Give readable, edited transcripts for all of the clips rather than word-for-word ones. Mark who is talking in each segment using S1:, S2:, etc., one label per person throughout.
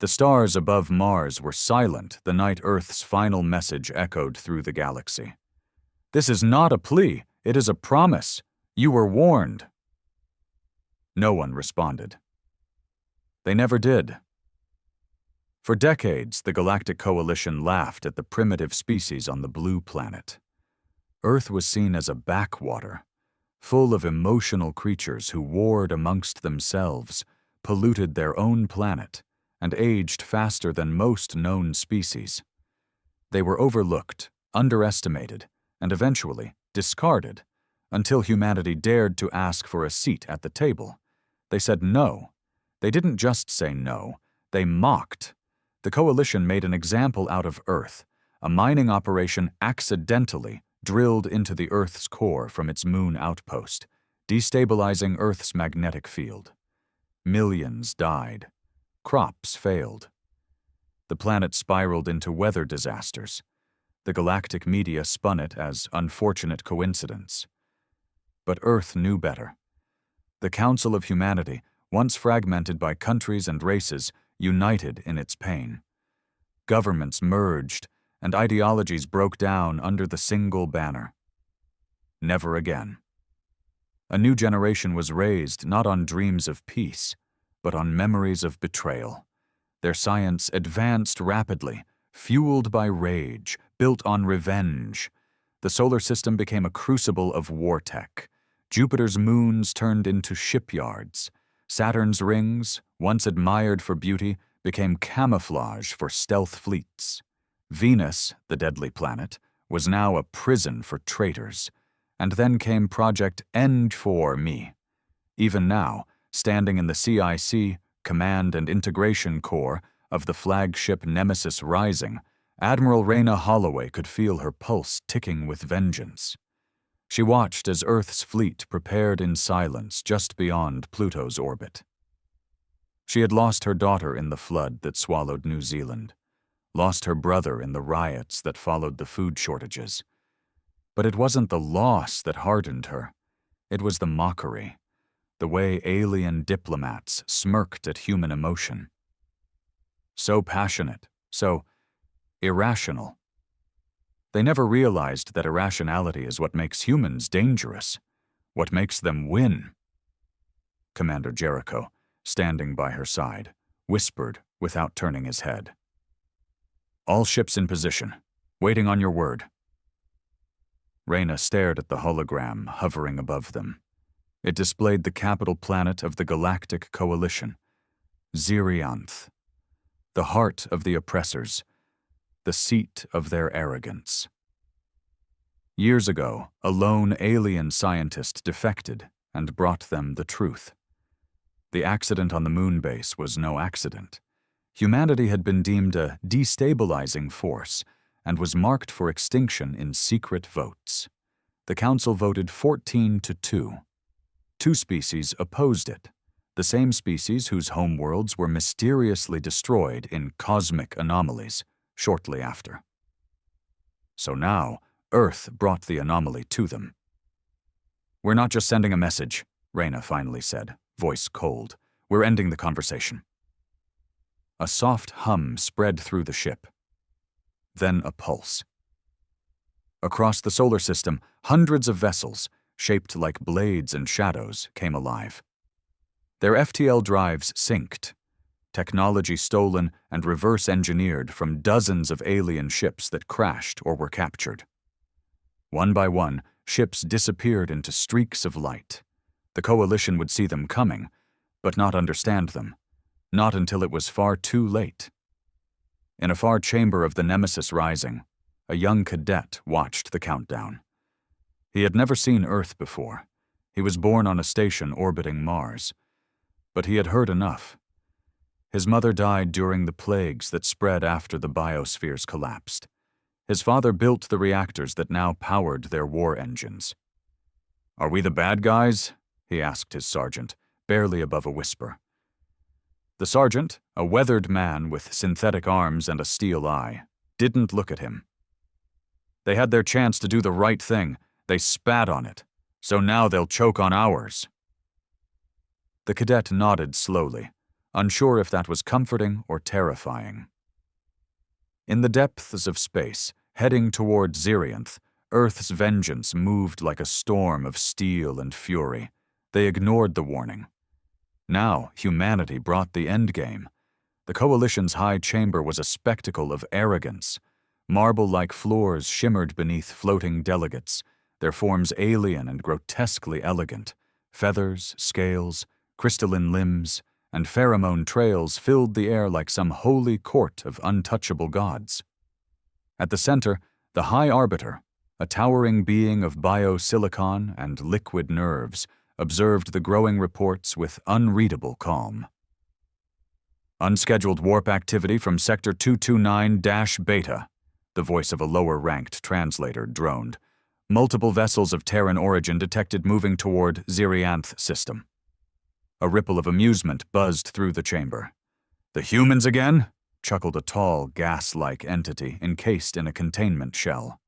S1: The stars above Mars were silent the night Earth's final message echoed through the galaxy. "This is not a plea, it is a promise. You were warned." No one responded. They never did. For decades, the Galactic Coalition laughed at the primitive species on the blue planet. Earth was seen as a backwater, full of emotional creatures who warred amongst themselves, polluted their own planet, and aged faster than most known species. They were overlooked, underestimated, and eventually discarded, until humanity dared to ask for a seat at the table. They said no. They didn't just say no, they mocked. The Coalition made an example out of Earth, a mining operation accidentally drilled into the Earth's core from its moon outpost, destabilizing Earth's magnetic field. Millions died. Crops failed. The planet spiraled into weather disasters. The galactic media spun it as unfortunate coincidence. But Earth knew better. The Council of Humanity, once fragmented by countries and races, united in its pain. Governments merged, and ideologies broke down under the single banner. Never again. A new generation was raised not on dreams of peace, but on memories of betrayal. Their science advanced rapidly, fueled by rage, built on revenge. The solar system became a crucible of war tech. Jupiter's moons turned into shipyards. Saturn's rings, once admired for beauty, became camouflage for stealth fleets. Venus, the deadly planet, was now a prison for traitors. And then came Project N4Me. Even now, standing in the CIC, Command and Integration Core, of the flagship Nemesis Rising, Admiral Reyna Holloway could feel her pulse ticking with vengeance. She watched as Earth's fleet prepared in silence just beyond Pluto's orbit. She had lost her daughter in the flood that swallowed New Zealand, lost her brother in the riots that followed the food shortages. But it wasn't the loss that hardened her. It was the mockery, the way alien diplomats smirked at human emotion. So passionate, so irrational. They never realized that irrationality is what makes humans dangerous, what makes them win. Commander Jericho, standing by her side, whispered without turning his head. "All ships in position, waiting on your word." Reyna stared at the hologram hovering above them. It displayed the capital planet of the Galactic Coalition, Zirianth, the heart of the oppressors, the seat of their arrogance. Years ago, a lone alien scientist defected and brought them the truth. The accident on the moon base was no accident. Humanity had been deemed a destabilizing force and was marked for extinction in secret votes. The Council voted 14-2. Two species opposed it, the same species whose homeworlds were mysteriously destroyed in cosmic anomalies shortly after. So now, Earth brought the anomaly to them. "We're not just sending a message," Reyna finally said, voice cold. "We're ending the conversation." A soft hum spread through the ship. Then a pulse. Across the solar system, hundreds of vessels, shaped like blades and shadows, came alive. Their FTL drives synced, technology stolen and reverse-engineered from dozens of alien ships that crashed or were captured. One by one, ships disappeared into streaks of light. The Coalition would see them coming, but not understand them, not until it was far too late. In a far chamber of the Nemesis Rising, a young cadet watched the countdown. He had never seen Earth before. He was born on a station orbiting Mars. But he had heard enough. His mother died during the plagues that spread after the biospheres collapsed. His father built the reactors that now powered their war engines. "Are we the bad guys?" he asked his sergeant, barely above a whisper. The sergeant, a weathered man with synthetic arms and a steel eye, didn't look at him. "They had their chance to do the right thing. They spat on it. So now they'll choke on ours." The cadet nodded slowly, unsure if that was comforting or terrifying. In the depths of space, heading toward Zirianth, Earth's vengeance moved like a storm of steel and fury. They ignored the warning. Now, humanity brought the endgame. The Coalition's high chamber was a spectacle of arrogance. Marble-like floors shimmered beneath floating delegates, their forms alien and grotesquely elegant. Feathers, scales, crystalline limbs, and pheromone trails filled the air like some holy court of untouchable gods. At the center, the High Arbiter, a towering being of biosilicon and liquid nerves, observed the growing reports with unreadable calm. "Unscheduled warp activity from Sector 229-Beta," the voice of a lower-ranked translator droned. "Multiple vessels of Terran origin detected moving toward Zirianth system." A ripple of amusement buzzed through the chamber. "The humans again?" chuckled a tall, gas-like entity encased in a containment shell.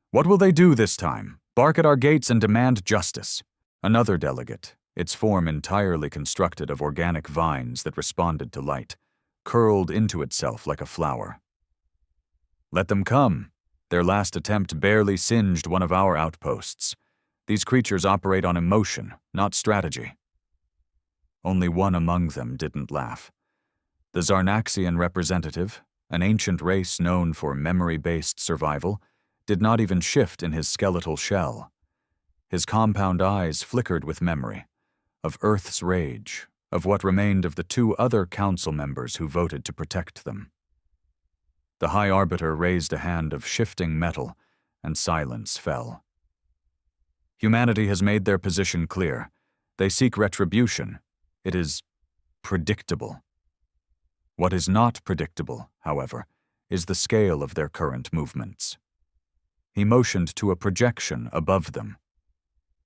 S1: "What will they do this time? Bark at our gates and demand justice?" Another delegate, its form entirely constructed of organic vines that responded to light, curled into itself like a flower. "Let them come. Their last attempt barely singed one of our outposts. These creatures operate on emotion, not strategy." Only one among them didn't laugh. The Zarnaxian representative, an ancient race known for memory-based survival, did not even shift in his skeletal shell. His compound eyes flickered with memory, of Earth's rage, of what remained of the two other council members who voted to protect them. The High Arbiter raised a hand of shifting metal, and silence fell. Humanity has made their position clear. They seek retribution. It is predictable. What is not predictable, however, is the scale of their current movements. He motioned to a projection above them.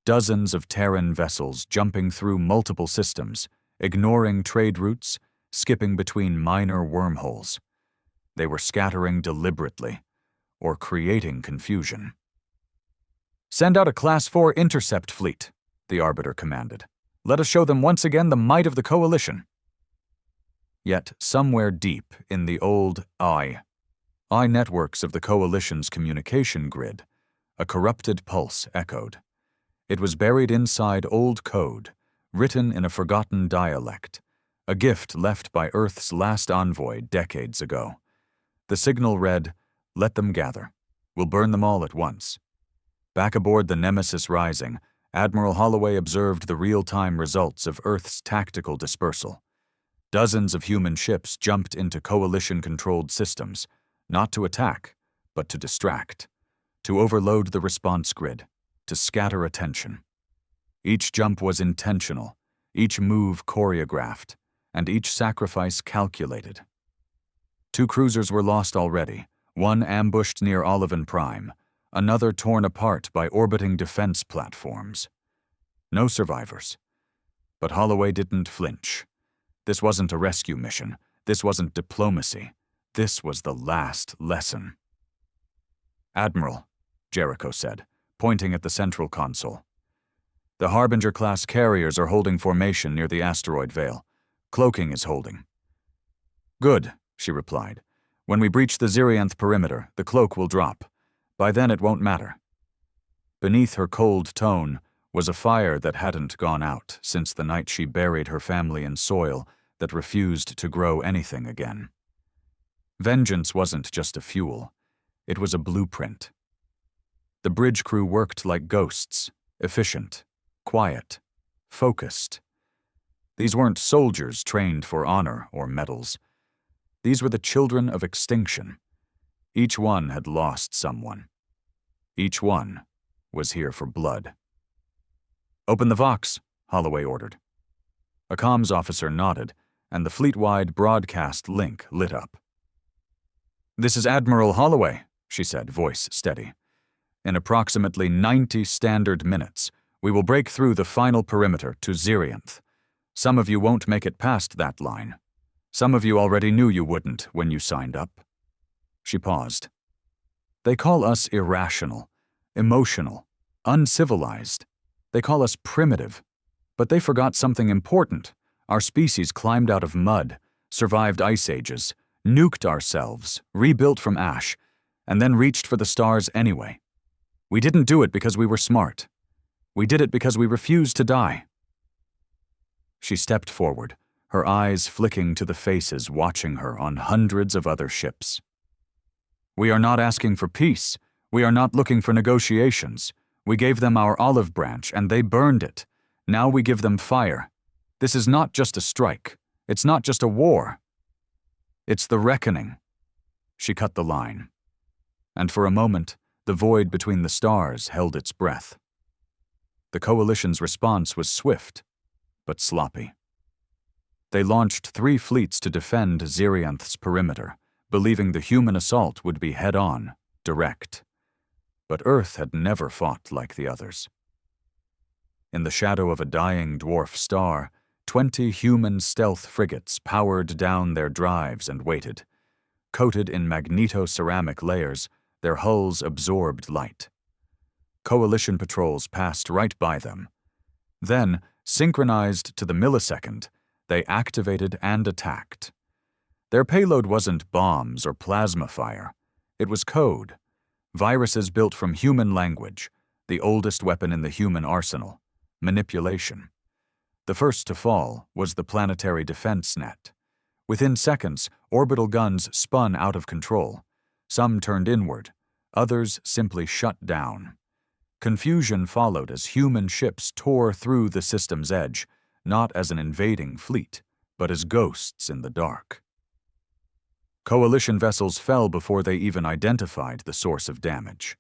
S1: Dozens of Terran vessels jumping through multiple systems, ignoring trade routes, skipping between minor wormholes. They were scattering deliberately, or creating confusion. "Send out a Class 4 intercept fleet," the Arbiter commanded. "Let us show them once again the might of the Coalition." Yet somewhere deep in the old I networks of the Coalition's communication grid, a corrupted pulse echoed. It was buried inside old code, written in a forgotten dialect, a gift left by Earth's last envoy decades ago. The signal read, "Let them gather. We'll burn them all at once." Back aboard the Nemesis Rising, Admiral Holloway observed the real-time results of Earth's tactical dispersal. Dozens of human ships jumped into Coalition-controlled systems, not to attack, but to distract, to overload the response grid, to scatter attention. Each jump was intentional, each move choreographed, and each sacrifice calculated. 2 cruisers were lost already, one ambushed near Olivan Prime, another torn apart by orbiting defense platforms. No survivors. But Holloway didn't flinch. This wasn't a rescue mission. This wasn't diplomacy. This was the last lesson. "Admiral," Jericho said, pointing at the central console. "The Harbinger-class carriers are holding formation near the asteroid veil. Cloaking is holding." "Good," she replied. "When we breach the Zirianth perimeter, the cloak will drop. By then it won't matter." Beneath her cold tone was a fire that hadn't gone out since the night she buried her family in soil that refused to grow anything again. Vengeance wasn't just a fuel. It was a blueprint. The bridge crew worked like ghosts, efficient, quiet, focused. These weren't soldiers trained for honor or medals. These were the children of extinction. Each one had lost someone. Each one was here for blood. "Open the Vox," Holloway ordered. A comms officer nodded, and the fleet-wide broadcast link lit up. "This is Admiral Holloway," she said, voice steady. "In approximately 90 standard minutes, we will break through the final perimeter to Zirianth. Some of you won't make it past that line. Some of you already knew you wouldn't when you signed up." She paused. "They call us irrational, emotional, uncivilized. They call us primitive. But they forgot something important. Our species climbed out of mud, survived ice ages, nuked ourselves, rebuilt from ash, and then reached for the stars anyway. We didn't do it because we were smart. We did it because we refused to die. She stepped forward, her eyes flicking to the faces watching her on hundreds of other ships. We are not asking for peace. We are not looking for negotiations. We gave them our olive branch and they burned it. Now we give them fire. This is not just a strike. It's not just a war. It's the reckoning. She cut the line. And for a moment, the void between the stars held its breath. The Coalition's response was swift, but sloppy. They launched 3 fleets to defend Zirianth's perimeter, believing the human assault would be head-on, direct. But Earth had never fought like the others. In the shadow of a dying dwarf star, 20 human stealth frigates powered down their drives and waited. Coated in magneto-ceramic layers, their hulls absorbed light. Coalition patrols passed right by them. Then, synchronized to the millisecond, they activated and attacked. Their payload wasn't bombs or plasma fire. It was code. Viruses built from human language, the oldest weapon in the human arsenal, manipulation. The first to fall was the planetary defense net. Within seconds, orbital guns spun out of control. Some turned inward, others simply shut down. Confusion followed as human ships tore through the system's edge, not as an invading fleet, but as ghosts in the dark. Coalition vessels fell before they even identified the source of damage.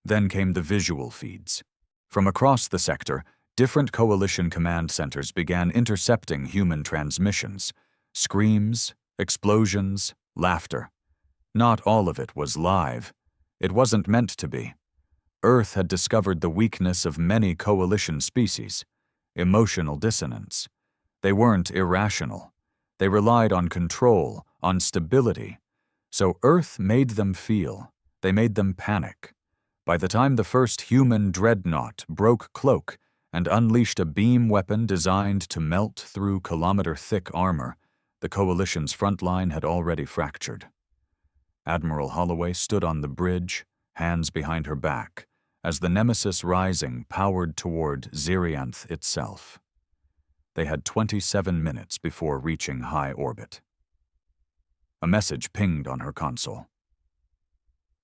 S1: Then came the visual feeds. From across the sector, different Coalition command centers began intercepting human transmissions. Screams, explosions, laughter. Not all of it was live. It wasn't meant to be. Earth had discovered the weakness of many Coalition species, emotional dissonance. They weren't irrational. They relied on control, on stability. So Earth made them feel. They made them panic. By the time the first human dreadnought broke cloak and unleashed a beam weapon designed to melt through kilometer-thick armor, the Coalition's front line had already fractured. Admiral Holloway stood on the bridge, hands behind her back, as the Nemesis Rising powered toward Zirianth itself. They had 27 minutes before reaching high orbit. A message pinged on her console.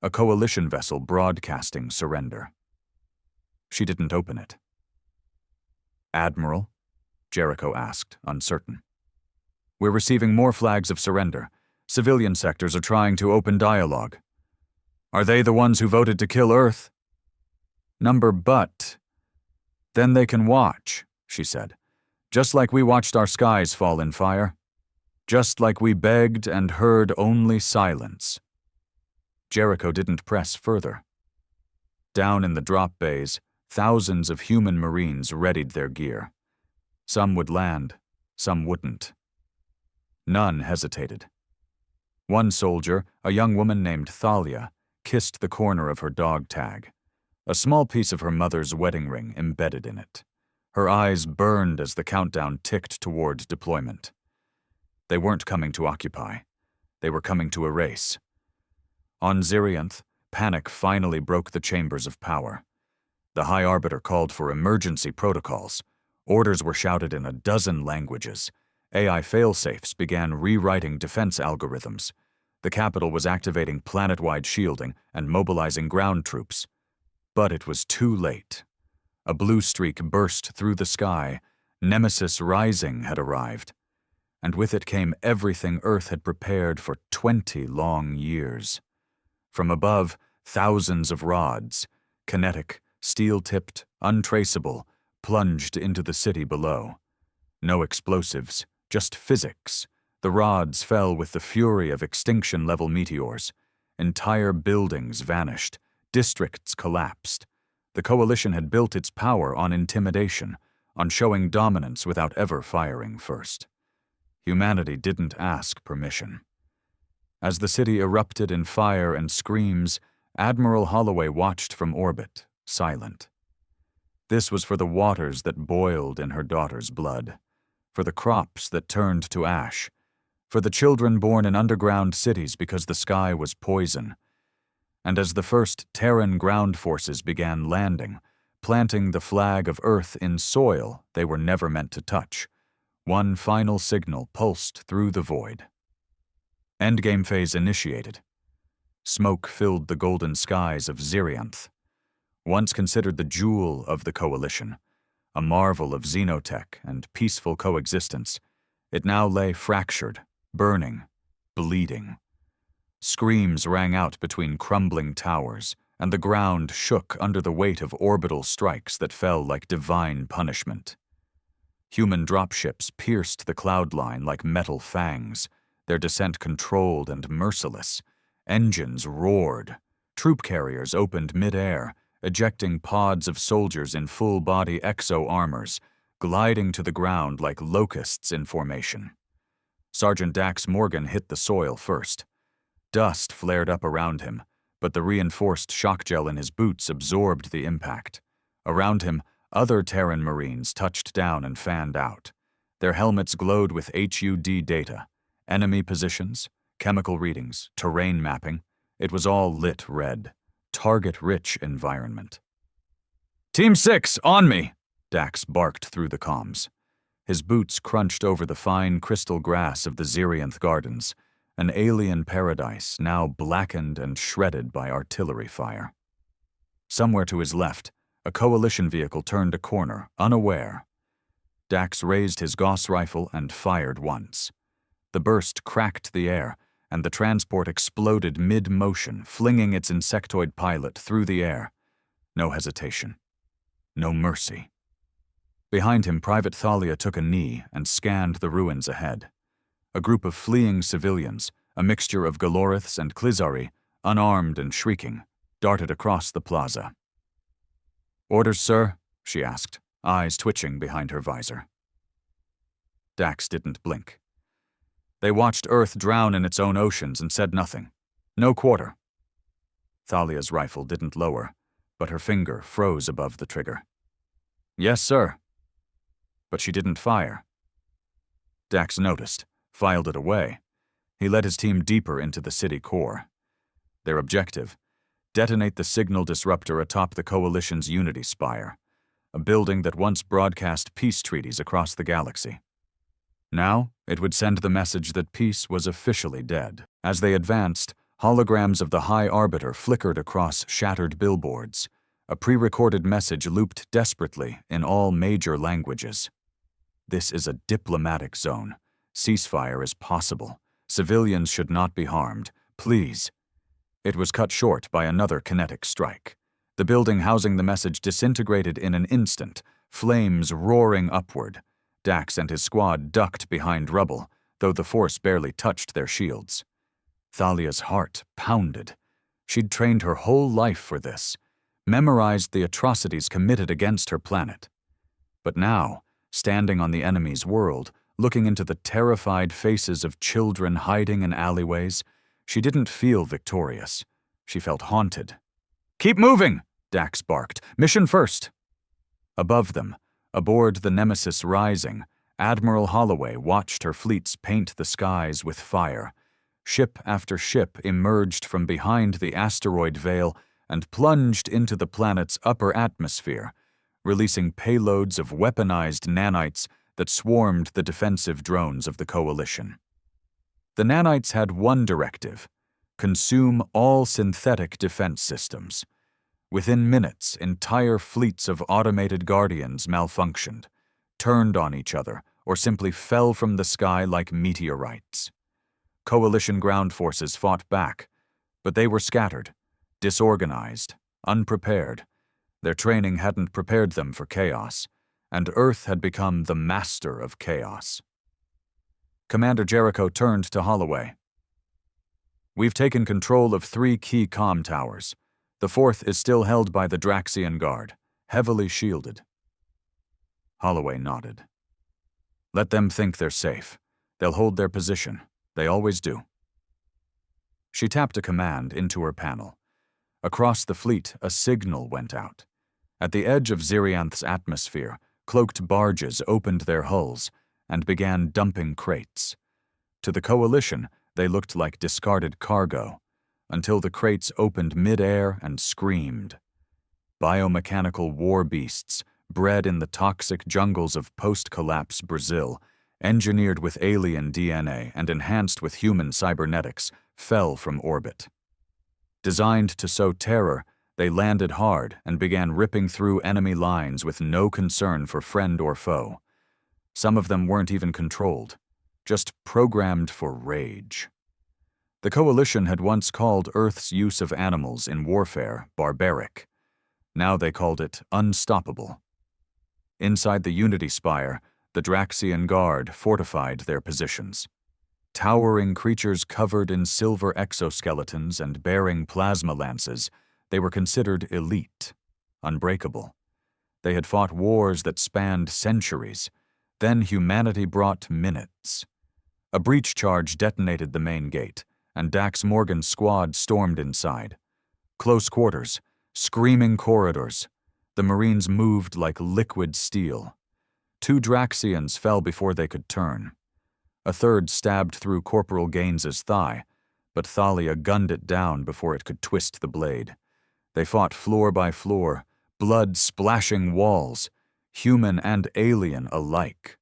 S1: A Coalition vessel broadcasting surrender. She didn't open it. "Admiral?" Jericho asked, uncertain. "We're receiving more flags of surrender. Civilian sectors are trying to open dialogue." "Are they the ones who voted to kill Earth?" "Number but. Then they can watch," she said. "Just like we watched our skies fall in fire. Just like we begged and heard only silence." Jericho didn't press further. Down in the drop bays, thousands of human Marines readied their gear. Some would land, some wouldn't. None hesitated. One soldier, a young woman named Thalia, kissed the corner of her dog tag, a small piece of her mother's wedding ring embedded in it. Her eyes burned as the countdown ticked toward deployment. They weren't coming to occupy. They were coming to erase. On Zirianth, panic finally broke the chambers of power. The High Arbiter called for emergency protocols. Orders were shouted in a dozen languages. AI failsafes began rewriting defense algorithms. The capital was activating planet-wide shielding and mobilizing ground troops. But it was too late. A blue streak burst through the sky. Nemesis Rising had arrived. And with it came everything Earth had prepared for 20 long years. From above, thousands of rods, kinetic, steel-tipped, untraceable, plunged into the city below. No explosives, just physics. The rods fell with the fury of extinction-level meteors. Entire buildings vanished. Districts collapsed. The Coalition had built its power on intimidation, on showing dominance without ever firing first. Humanity didn't ask permission. As the city erupted in fire and screams, Admiral Holloway watched from orbit, silent. This was for the waters that boiled in her daughter's blood. for the crops that turned to ash, for the children born in underground cities because the sky was poison. And as the first Terran ground forces began landing, planting the flag of Earth in soil they were never meant to touch, one final signal pulsed through the void. Endgame phase initiated. Smoke filled the golden skies of Zirianth. Once considered the jewel of the Coalition, a marvel of xenotech and peaceful coexistence, it now lay fractured, burning, bleeding. Screams rang out between crumbling towers, and the ground shook under the weight of orbital strikes that fell like divine punishment. Human dropships pierced the cloud line like metal fangs, their descent controlled and merciless. Engines roared. Troop carriers opened mid-air, ejecting pods of soldiers in full-body exo-armors, gliding to the ground like locusts in formation. Sergeant Dax Morgan hit the soil first. Dust flared up around him, but the reinforced shock gel in his boots absorbed the impact. Around him, other Terran Marines touched down and fanned out. Their helmets glowed with HUD data, enemy positions, chemical readings, terrain mapping. It was all lit red. Target-rich environment. "Team 6, on me!" Dax barked through the comms. His boots crunched over the fine crystal grass of the Zirianth Gardens, an alien paradise now blackened and shredded by artillery fire. Somewhere to his left, a Coalition vehicle turned a corner, unaware. Dax raised his Gauss rifle and fired once. The burst cracked the air, and the transport exploded mid-motion, flinging its insectoid pilot through the air. No hesitation. No mercy. Behind him, Private Thalia took a knee and scanned the ruins ahead. A group of fleeing civilians, a mixture of Galoriths and Klizari, unarmed and shrieking, darted across the plaza. "Orders, sir?" she asked, eyes twitching behind her visor. Dax didn't blink. They watched Earth drown in its own oceans and said nothing. No quarter. Thalia's rifle didn't lower, but her finger froze above the trigger. "Yes, sir." But she didn't fire. Dax noticed, filed it away. He led his team deeper into the city core. Their objective: detonate the signal disruptor atop the Coalition's Unity Spire, a building that once broadcast peace treaties across the galaxy. Now, it would send the message that peace was officially dead. As they advanced, holograms of the High Arbiter flickered across shattered billboards. A pre-recorded message looped desperately in all major languages. "This is a diplomatic zone. Ceasefire is possible. Civilians should not be harmed. Please." It was cut short by another kinetic strike. The building housing the message disintegrated in an instant, flames roaring upward. Dax and his squad ducked behind rubble, though the force barely touched their shields. Thalia's heart pounded. She'd trained her whole life for this, memorized the atrocities committed against her planet. But now, standing on the enemy's world, looking into the terrified faces of children hiding in alleyways, she didn't feel victorious. She felt haunted. "Keep moving!" Dax barked. "Mission first!" Above them, aboard the Nemesis Rising, Admiral Holloway watched her fleets paint the skies with fire. Ship after ship emerged from behind the asteroid veil and plunged into the planet's upper atmosphere, releasing payloads of weaponized nanites that swarmed the defensive drones of the Coalition. The nanites had one directive: consume all synthetic defense systems. Within minutes, entire fleets of automated guardians malfunctioned, turned on each other, or simply fell from the sky like meteorites. Coalition ground forces fought back, but they were scattered, disorganized, unprepared. Their training hadn't prepared them for chaos, and Earth had become the master of chaos. Commander Jericho turned to Holloway. "We've taken control of 3 key comm towers. The 4th is still held by the Draxian Guard, heavily shielded." Holloway nodded. "Let them think they're safe. They'll hold their position. They always do." She tapped a command into her panel. Across the fleet, a signal went out. At the edge of Zirianth's atmosphere, cloaked barges opened their hulls, and began dumping crates. To the Coalition, they looked like discarded cargo, until the crates opened mid-air and screamed. Biomechanical war beasts, bred in the toxic jungles of post-collapse Brazil, engineered with alien DNA and enhanced with human cybernetics, fell from orbit. Designed to sow terror, they landed hard and began ripping through enemy lines with no concern for friend or foe. Some of them weren't even controlled, just programmed for rage. The Coalition had once called Earth's use of animals in warfare barbaric. Now they called it unstoppable. Inside the Unity Spire, the Draxian Guard fortified their positions. Towering creatures covered in silver exoskeletons and bearing plasma lances, they were considered elite, unbreakable. They had fought wars that spanned centuries. Then humanity brought minutes. A breach charge detonated the main gate, and Dax Morgan's squad stormed inside. Close quarters, screaming corridors. The Marines moved like liquid steel. 2 Draxians fell before they could turn. A third stabbed through Corporal Gaines's thigh, but Thalia gunned it down before it could twist the blade. They fought floor by floor, blood splashing walls, human and alien alike.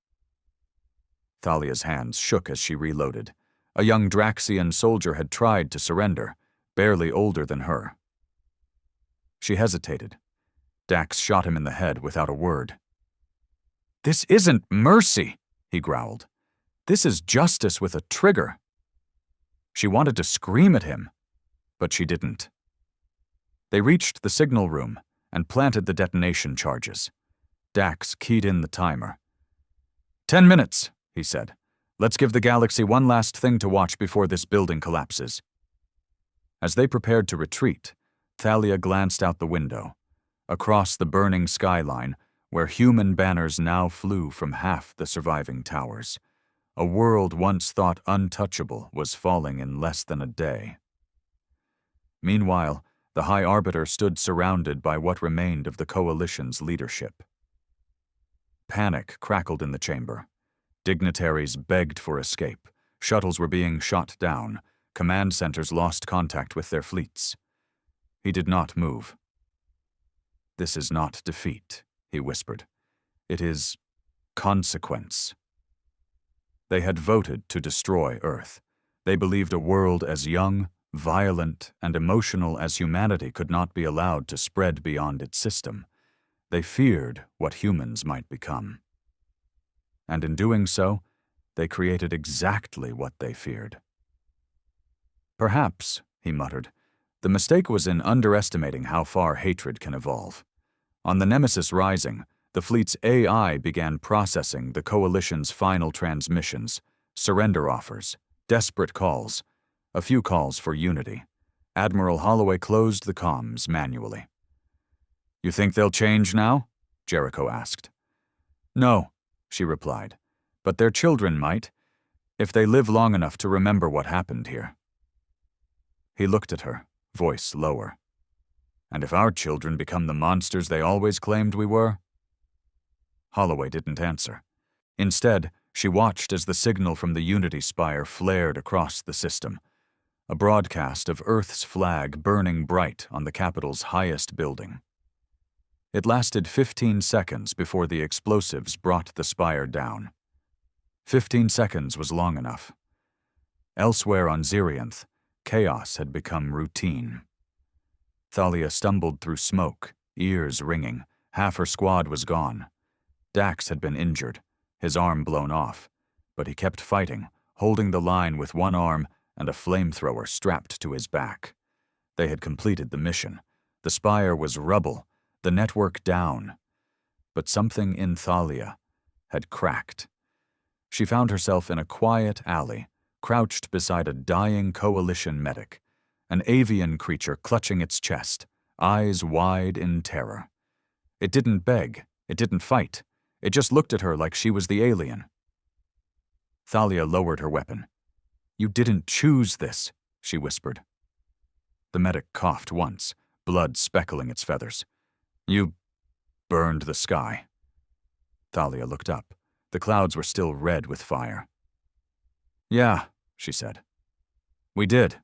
S1: Thalia's hands shook as she reloaded. A young Draxian soldier had tried to surrender, barely older than her. She hesitated. Dax shot him in the head without a word. "This isn't mercy," he growled. "This is justice with a trigger." She wanted to scream at him, but she didn't. They reached the signal room and planted the detonation charges. Dax keyed in the timer. 10 minutes, he said. Let's give the galaxy one last thing to watch before this building collapses. As they prepared to retreat, Thalia glanced out the window. Across the burning skyline, where human banners now flew from half the surviving towers, a world once thought untouchable was falling in less than a day. Meanwhile, the High Arbiter stood surrounded by what remained of the Coalition's leadership. Panic crackled in the chamber. Dignitaries begged for escape. Shuttles were being shot down. Command centers lost contact with their fleets. He did not move. "This is not defeat," he whispered. "It is consequence." They had voted to destroy Earth. They believed a world as young, violent, and emotional as humanity could not be allowed to spread beyond its system. They feared what humans might become. And in doing so, they created exactly what they feared. "Perhaps," he muttered, "the mistake was in underestimating how far hatred can evolve." On the Nemesis Rising, the fleet's AI began processing the Coalition's final transmissions, surrender offers, desperate calls, a few calls for unity. Admiral Holloway closed the comms manually. "You think they'll change now?" Jericho asked. "No," she replied, "but their children might, if they live long enough to remember what happened here." He looked at her, voice lower. "And if our children become the monsters they always claimed we were?" Holloway didn't answer. Instead, she watched as the signal from the Unity Spire flared across the system, a broadcast of Earth's flag burning bright on the Capitol's highest building. It lasted 15 seconds before the explosives brought the spire down. 15 seconds was long enough. Elsewhere on Zerianth, chaos had become routine. Thalia stumbled through smoke, ears ringing. Half her squad was gone. Dax had been injured, his arm blown off, but he kept fighting, holding the line with one arm and a flamethrower strapped to his back. They had completed the mission. The spire was rubble, the network down. But something in Thalia had cracked. She found herself in a quiet alley, crouched beside a dying Coalition medic, an avian creature clutching its chest, eyes wide in terror. It didn't beg, it didn't fight, it just looked at her like she was the alien. Thalia lowered her weapon. "You didn't choose this," she whispered. The medic coughed once, blood speckling its feathers. "You burned the sky." Thalia looked up. The clouds were still red with fire. "Yeah," she said. "We did."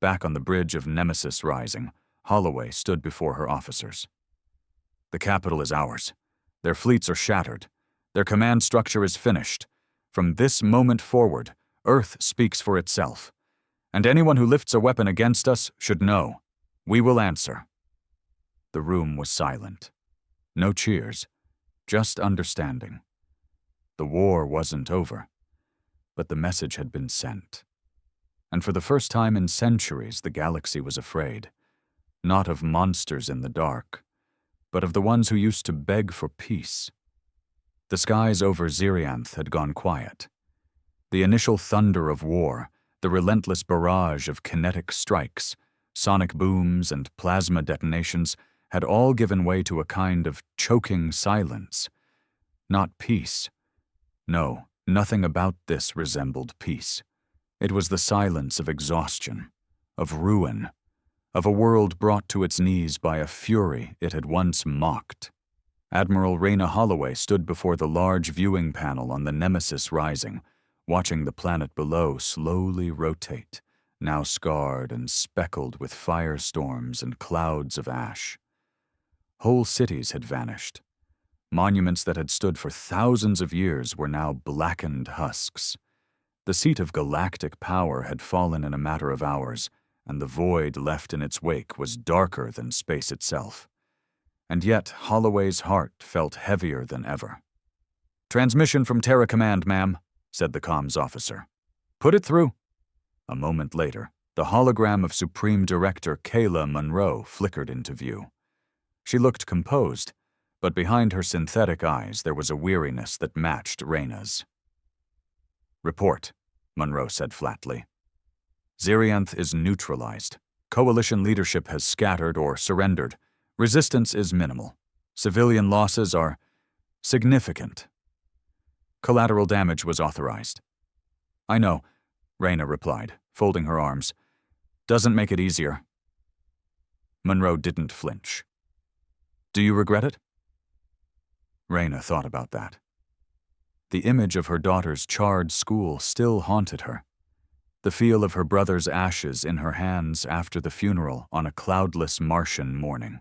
S1: Back on the bridge of Nemesis Rising, Holloway stood before her officers. "The capital is ours. Their fleets are shattered. Their command structure is finished. From this moment forward, Earth speaks for itself. And anyone who lifts a weapon against us should know. We will answer." The room was silent. No cheers, just understanding. The war wasn't over, but the message had been sent. And for the first time in centuries, the galaxy was afraid, not of monsters in the dark, but of the ones who used to beg for peace. The skies over Zirianth had gone quiet. The initial thunder of war, the relentless barrage of kinetic strikes, sonic booms, and plasma detonations had all given way to a kind of choking silence. Not peace. No, nothing about this resembled peace. It was the silence of exhaustion, of ruin, of a world brought to its knees by a fury it had once mocked. Admiral Raina Holloway stood before the large viewing panel on the Nemesis Rising, watching the planet below slowly rotate, now scarred and speckled with firestorms and clouds of ash. Whole cities had vanished. Monuments that had stood for thousands of years were now blackened husks. The seat of galactic power had fallen in a matter of hours, and the void left in its wake was darker than space itself. And yet Holloway's heart felt heavier than ever. "Transmission from Terra Command, ma'am," said the comms officer. "Put it through." A moment later, the hologram of Supreme Director Kayla Monroe flickered into view. She looked composed, but behind her synthetic eyes there was a weariness that matched Raina's. "Report," Monroe said flatly. "Zirianth is neutralized. Coalition leadership has scattered or surrendered. Resistance is minimal. Civilian losses are significant. Collateral damage was authorized." "I know," Raina replied, folding her arms. "Doesn't make it easier." Monroe didn't flinch. "Do you regret it?" Raina thought about that. The image of her daughter's charred school still haunted her. The feel of her brother's ashes in her hands after the funeral on a cloudless Martian morning.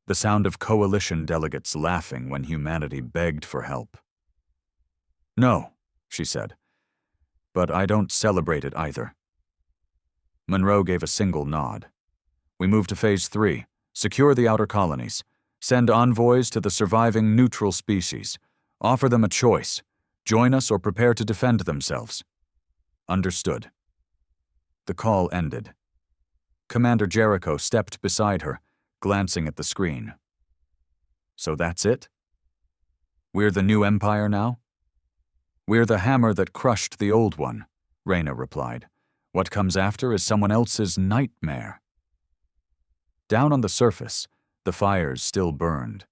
S1: The sound of coalition delegates laughing when humanity begged for help. "No," she said, "but I don't celebrate it either." Monroe gave a single nod. "We move to Phase 3. Secure the outer colonies. Send envoys to the surviving neutral species. Offer them a choice. Join us or prepare to defend themselves." "Understood." The call ended. Commander Jericho stepped beside her, glancing at the screen. "So that's it? We're the new empire now?" "We're the hammer that crushed the old one," Raina replied. "What comes after is someone else's nightmare." Down on the surface, the fires still burned.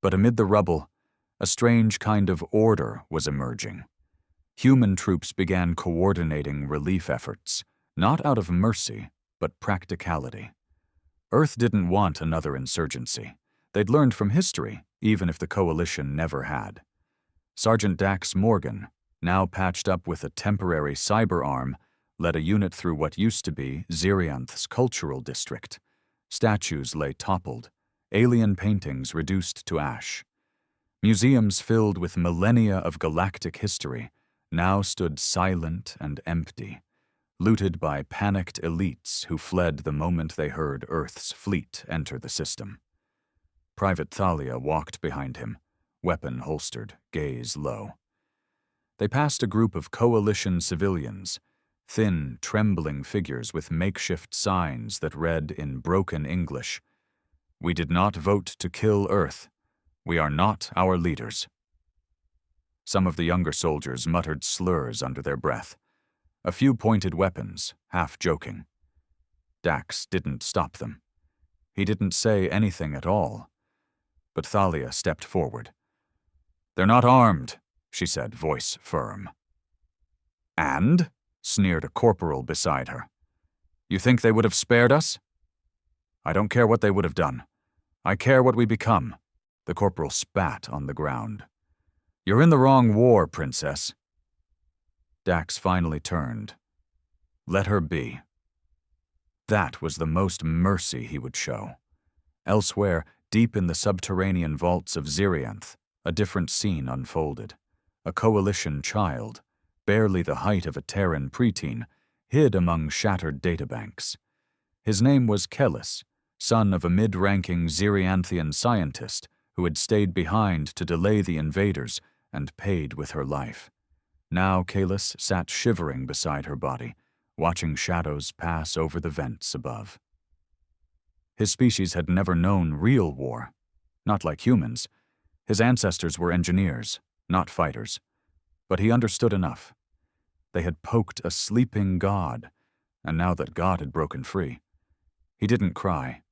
S1: But amid the rubble, a strange kind of order was emerging. Human troops began coordinating relief efforts, not out of mercy, but practicality. Earth didn't want another insurgency. They'd learned from history, even if the coalition never had. Sergeant Dax Morgan, now patched up with a temporary cyber arm, led a unit through what used to be Zirianth's cultural district. Statues lay toppled, alien paintings reduced to ash. Museums filled with millennia of galactic history now stood silent and empty, looted by panicked elites who fled the moment they heard Earth's fleet enter the system. Private Thalia walked behind him, weapon holstered, gaze low. They passed a group of coalition civilians, thin, trembling figures with makeshift signs that read in broken English, "We did not vote to kill Earth. We are not our leaders." Some of the younger soldiers muttered slurs under their breath. A few pointed weapons, half joking. Dax didn't stop them. He didn't say anything at all. But Thalia stepped forward. "They're not armed," she said, voice firm. "And?" sneered a corporal beside her. "You think they would have spared us?" "I don't care what they would have done. I care what we become." The corporal spat on the ground. You're in the wrong war, Princess. Dax finally turned. Let her be. That was the most mercy he would show. Elsewhere, deep in the subterranean vaults of Zirianth, a different scene unfolded. A coalition child, barely the height of a Terran preteen, hid among shattered databanks. His name was Kellis, son of a mid-ranking Zirianthian scientist who had stayed behind to delay the invaders and paid with her life. Now Kellis sat shivering beside her body, watching shadows pass over the vents above. His species had never known real war, not like humans. His ancestors were engineers, not fighters. But he understood enough. They had poked a sleeping god, and now that God had broken free, he didn't cry.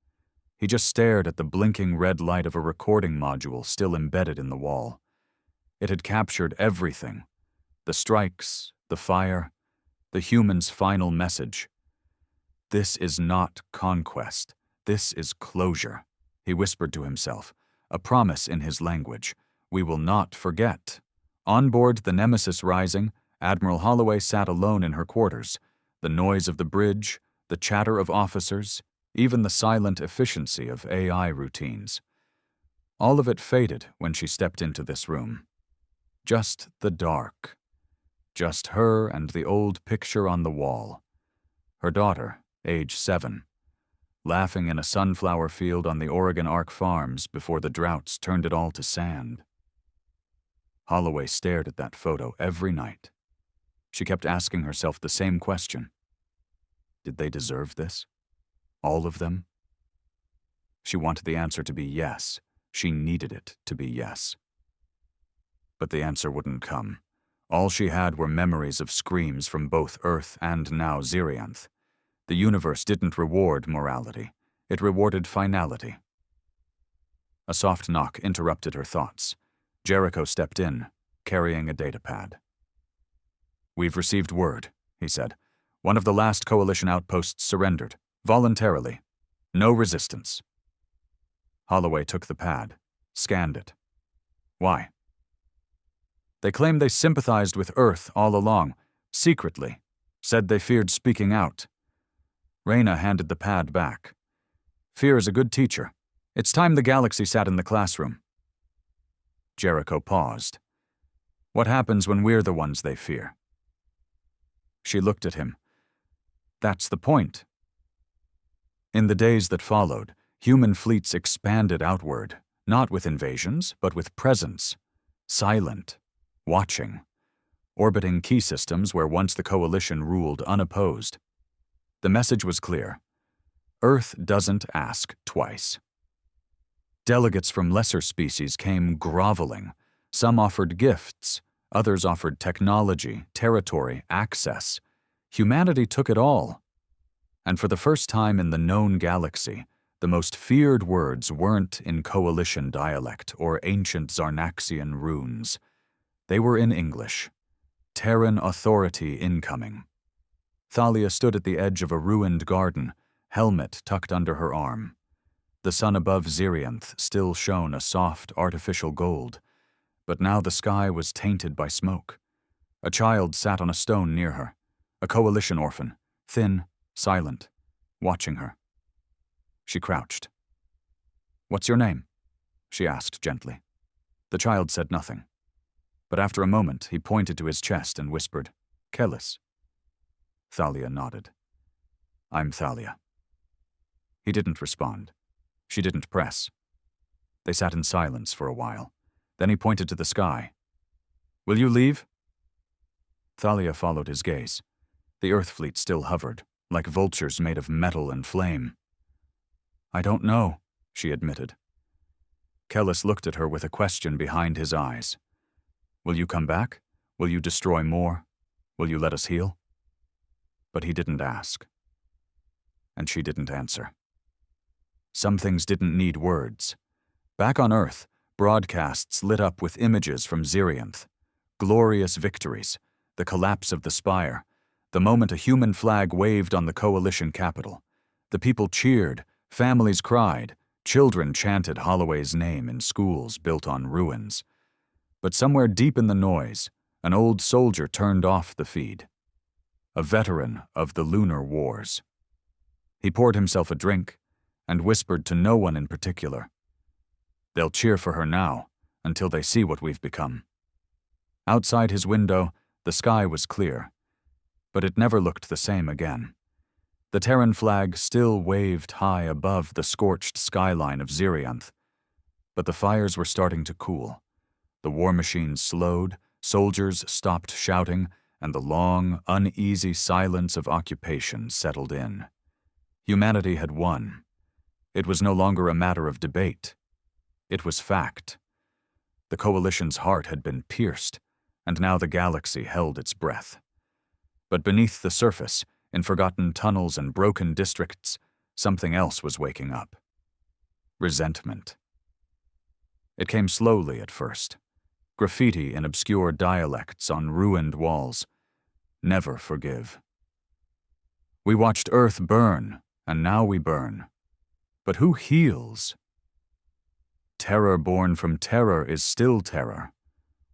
S1: He just stared at the blinking red light of a recording module still embedded in the wall. It had captured everything: the strikes, the fire, the human's final message. This is not conquest. This is closure, he whispered to himself, a promise in his language. We will not forget. On board the Nemesis Rising, Admiral Holloway sat alone in her quarters. The noise of the bridge, the chatter of officers, even the silent efficiency of AI routines. All of it faded when she stepped into this room. Just the dark. Just her and the old picture on the wall. Her daughter, age 7, laughing in a sunflower field on the Oregon Ark farms before the droughts turned it all to sand. Holloway stared at that photo every night. She kept asking herself the same question. Did they deserve this? All of them? She wanted the answer to be yes. She needed it to be yes. But the answer wouldn't come. All she had were memories of screams from both Earth and now Zirianth. The universe didn't reward morality. It rewarded finality. A soft knock interrupted her thoughts. Jericho stepped in, carrying a datapad. We've received word, he said. One of the last coalition outposts surrendered, voluntarily. No resistance. Holloway took the pad, scanned it. Why? They claim they sympathized with Earth all along, secretly, said they feared speaking out. Reyna handed the pad back. Fear is a good teacher. It's time the galaxy sat in the classroom. Jericho paused. What happens when we're the ones they fear? She looked at him. That's the point. In the days that followed, human fleets expanded outward, not with invasions, but with presence. Silent. Watching. Orbiting key systems where once the coalition ruled unopposed. The message was clear. Earth doesn't ask twice. Delegates from lesser species came groveling. Some offered gifts, others offered technology, territory, access. Humanity took it all. And for the first time in the known galaxy, the most feared words weren't in coalition dialect or ancient Zarnaxian runes. They were in English. Terran authority incoming. Thalia stood at the edge of a ruined garden, helmet tucked under her arm. The sun above Zirianth still shone a soft, artificial gold, but now the sky was tainted by smoke. A child sat on a stone near her, a coalition orphan, thin, silent, watching her. She crouched. What's your name? She asked gently. The child said nothing. But after a moment, he pointed to his chest and whispered, Kellis. Thalia nodded. I'm Thalia. He didn't respond. She didn't press. They sat in silence for a while. Then he pointed to the sky. Will you leave? Thalia followed his gaze. The Earth fleet still hovered, like vultures made of metal and flame. I don't know, she admitted. Kellis looked at her with a question behind his eyes. Will you come back? Will you destroy more? Will you let us heal? But he didn't ask. And she didn't answer. Some things didn't need words. Back on Earth, broadcasts lit up with images from Zirianth. Glorious victories, the collapse of the spire, the moment a human flag waved on the coalition capital. The people cheered, families cried, children chanted Holloway's name in schools built on ruins. But somewhere deep in the noise, an old soldier turned off the feed. A veteran of the lunar wars. He poured himself a drink and whispered to no one in particular. "They'll cheer for her now, until they see what we've become." Outside his window, the sky was clear, but it never looked the same again. The Terran flag still waved high above the scorched skyline of Zirianth, but the fires were starting to cool. The war machines slowed, soldiers stopped shouting, and the long, uneasy silence of occupation settled in. Humanity had won. It was no longer a matter of debate. It was fact. The Coalition's heart had been pierced, and now the galaxy held its breath. But beneath the surface, in forgotten tunnels and broken districts, something else was waking up. Resentment. It came slowly at first. Graffiti in obscure dialects on ruined walls. Never forgive. We watched Earth burn, and now we burn. But who heals? Terror born from terror is still terror.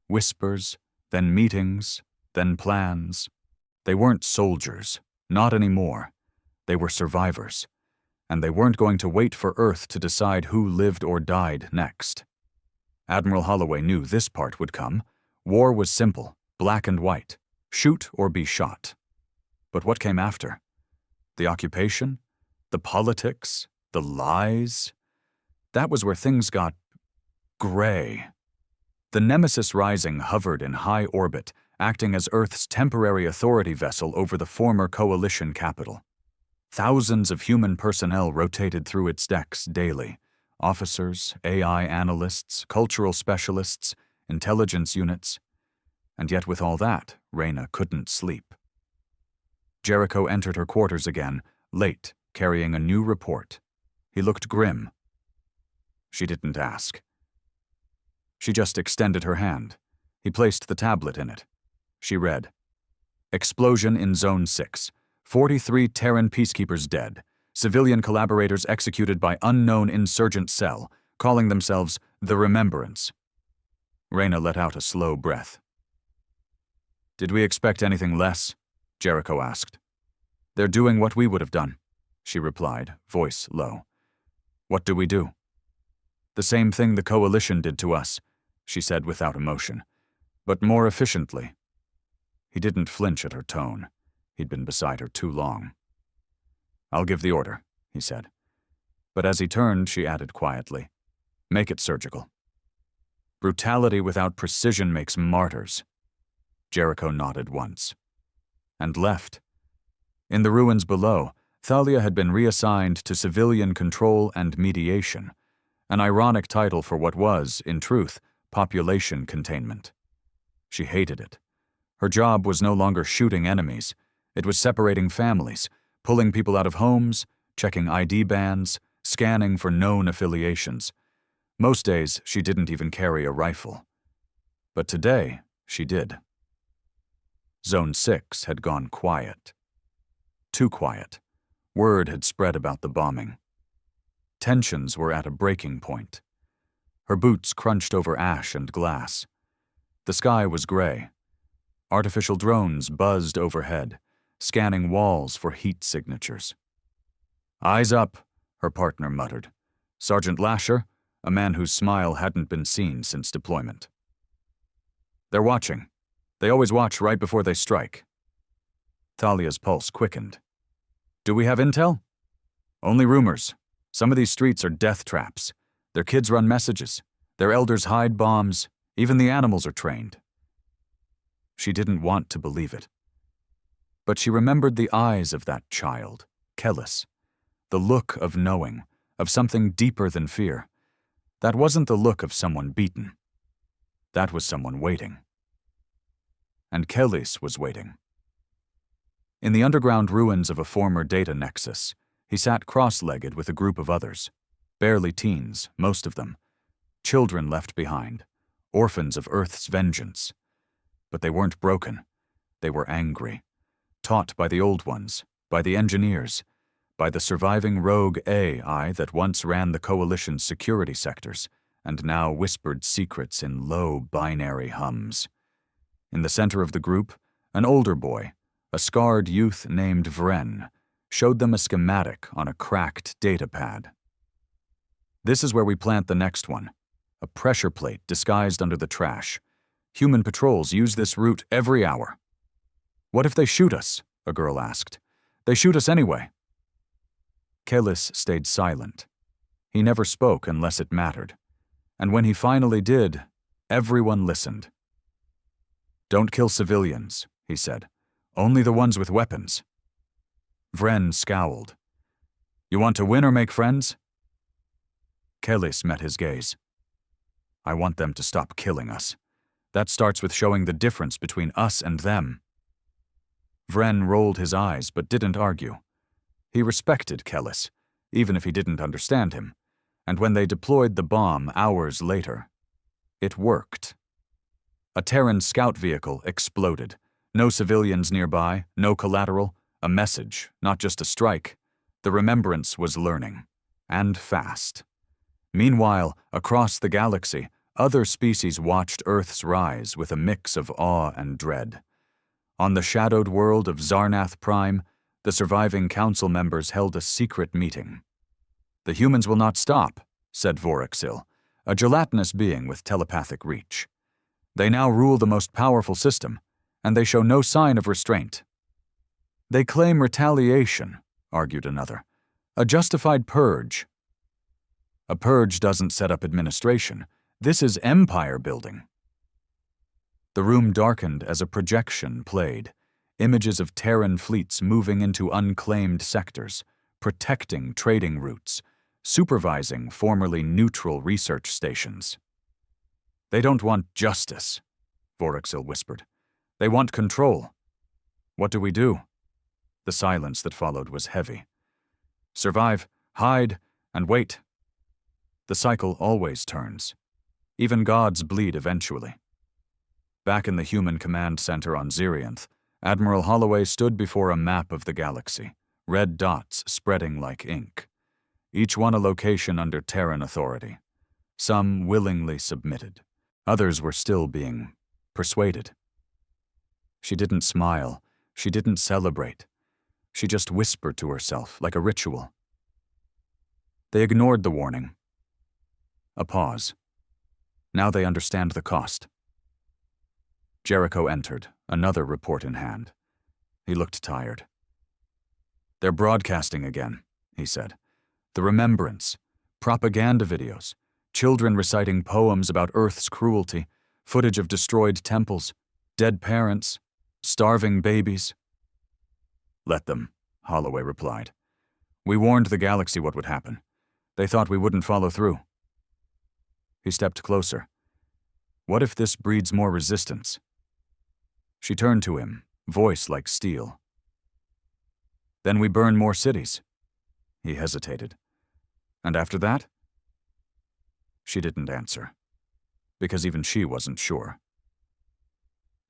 S1: Whispers, then meetings, then plans. They weren't soldiers, not anymore. They were survivors, and they weren't going to wait for Earth to decide who lived or died next. Admiral Holloway knew this part would come. War was simple, black and white. Shoot or be shot. But what came after? The occupation? The politics? The lies? That was where things got gray. The Nemesis Rising hovered in high orbit, acting as Earth's temporary authority vessel over the former Coalition capital. Thousands of human personnel rotated through its decks daily. Officers, AI analysts, cultural specialists, intelligence units. And yet with all that, Reyna couldn't sleep. Jericho entered her quarters again, late, carrying a new report. He looked grim. She didn't ask. She just extended her hand. He placed the tablet in it. She read, "Explosion in Zone 6. 43 Terran peacekeepers dead. Civilian collaborators executed by unknown insurgent cell, calling themselves the Remembrance." Reyna let out a slow breath. "Did we expect anything less?" Jericho asked. "They're doing what we would have done," she replied, voice low. "What do we do?" "The same thing the Coalition did to us," she said without emotion, "but more efficiently." He didn't flinch at her tone. He'd been beside her too long. "I'll give the order," he said. But as he turned, she added quietly, "Make it surgical." Brutality without precision makes martyrs. Jericho nodded once. And left. In the ruins below, Thalia had been reassigned to civilian control and mediation, an ironic title for what was, in truth, population containment. She hated it. Her job was no longer shooting enemies. It was separating families, pulling people out of homes, checking ID bands, scanning for known affiliations. Most days, she didn't even carry a rifle. But today, she did. Zone 6 had gone quiet. Too quiet. Word had spread about the bombing. Tensions were at a breaking point. Her boots crunched over ash and glass. The sky was gray. Artificial drones buzzed overhead, scanning walls for heat signatures. "Eyes up," her partner muttered. Sergeant Lasher, a man whose smile hadn't been seen since deployment. "They're watching. They always watch right before they strike." Thalia's pulse quickened. "Do we have intel?" "Only rumors. Some of these streets are death traps. Their kids run messages. Their elders hide bombs. Even the animals are trained." She didn't want to believe it. But she remembered the eyes of that child, Kellis. The look of knowing, of something deeper than fear. That wasn't the look of someone beaten. That was someone waiting. And Kellis was waiting. In the underground ruins of a former data nexus, he sat cross-legged with a group of others. Barely teens, most of them. Children left behind. Orphans of Earth's vengeance. But they weren't broken. They were angry. Taught by the old ones, by the engineers, by the surviving rogue AI that once ran the Coalition's security sectors, and now whispered secrets in low binary hums. In the center of the group, an older boy, a scarred youth named Vren, showed them a schematic on a cracked datapad. "This is where we plant the next one. A pressure plate disguised under the trash. Human patrols use this route every hour." "What if they shoot us?" a girl asked. "They shoot us anyway." Kalis stayed silent. He never spoke unless it mattered. And when he finally did, everyone listened. "Don't kill civilians," he said. "Only the ones with weapons." Vren scowled. "You want to win or make friends?" Kalis met his gaze. "I want them to stop killing us. That starts with showing the difference between us and them." Vren rolled his eyes but didn't argue. He respected Kalis, even if he didn't understand him, and when they deployed the bomb hours later, it worked. A Terran scout vehicle exploded. No civilians nearby, no collateral, a message, not just a strike. The Remembrance was learning, and fast. Meanwhile, across the galaxy, other species watched Earth's rise with a mix of awe and dread. On the shadowed world of Zarnath Prime, the surviving council members held a secret meeting. "The humans will not stop," said Voraxil, a gelatinous being with telepathic reach. "They now rule the most powerful system, and they show no sign of restraint." "They claim retaliation," argued another. "A justified purge." "A purge doesn't set up administration. This is empire building." The room darkened as a projection played, images of Terran fleets moving into unclaimed sectors, protecting trading routes, supervising formerly neutral research stations. "They don't want justice," Voraxil whispered. "They want control." "What do we do?" The silence that followed was heavy. "Survive, hide, and wait. The cycle always turns. Even gods bleed eventually." Back in the human command center on Zirianth, Admiral Holloway stood before a map of the galaxy, red dots spreading like ink. Each one a location under Terran authority. Some willingly submitted. Others were still being persuaded. She didn't smile. She didn't celebrate. She just whispered to herself like a ritual. They ignored the warning. A pause. Now they understand the cost. Jericho entered, another report in hand. He looked tired. "They're broadcasting again," he said. "The Remembrance, propaganda videos, children reciting poems about Earth's cruelty, footage of destroyed temples, dead parents, starving babies." "Let them," Holloway replied. "We warned the galaxy what would happen. They thought we wouldn't follow through." He stepped closer. "What if this breeds more resistance?" She turned to him, voice like steel. "Then we burn more cities." He hesitated. "And after that?" She didn't answer, because even she wasn't sure.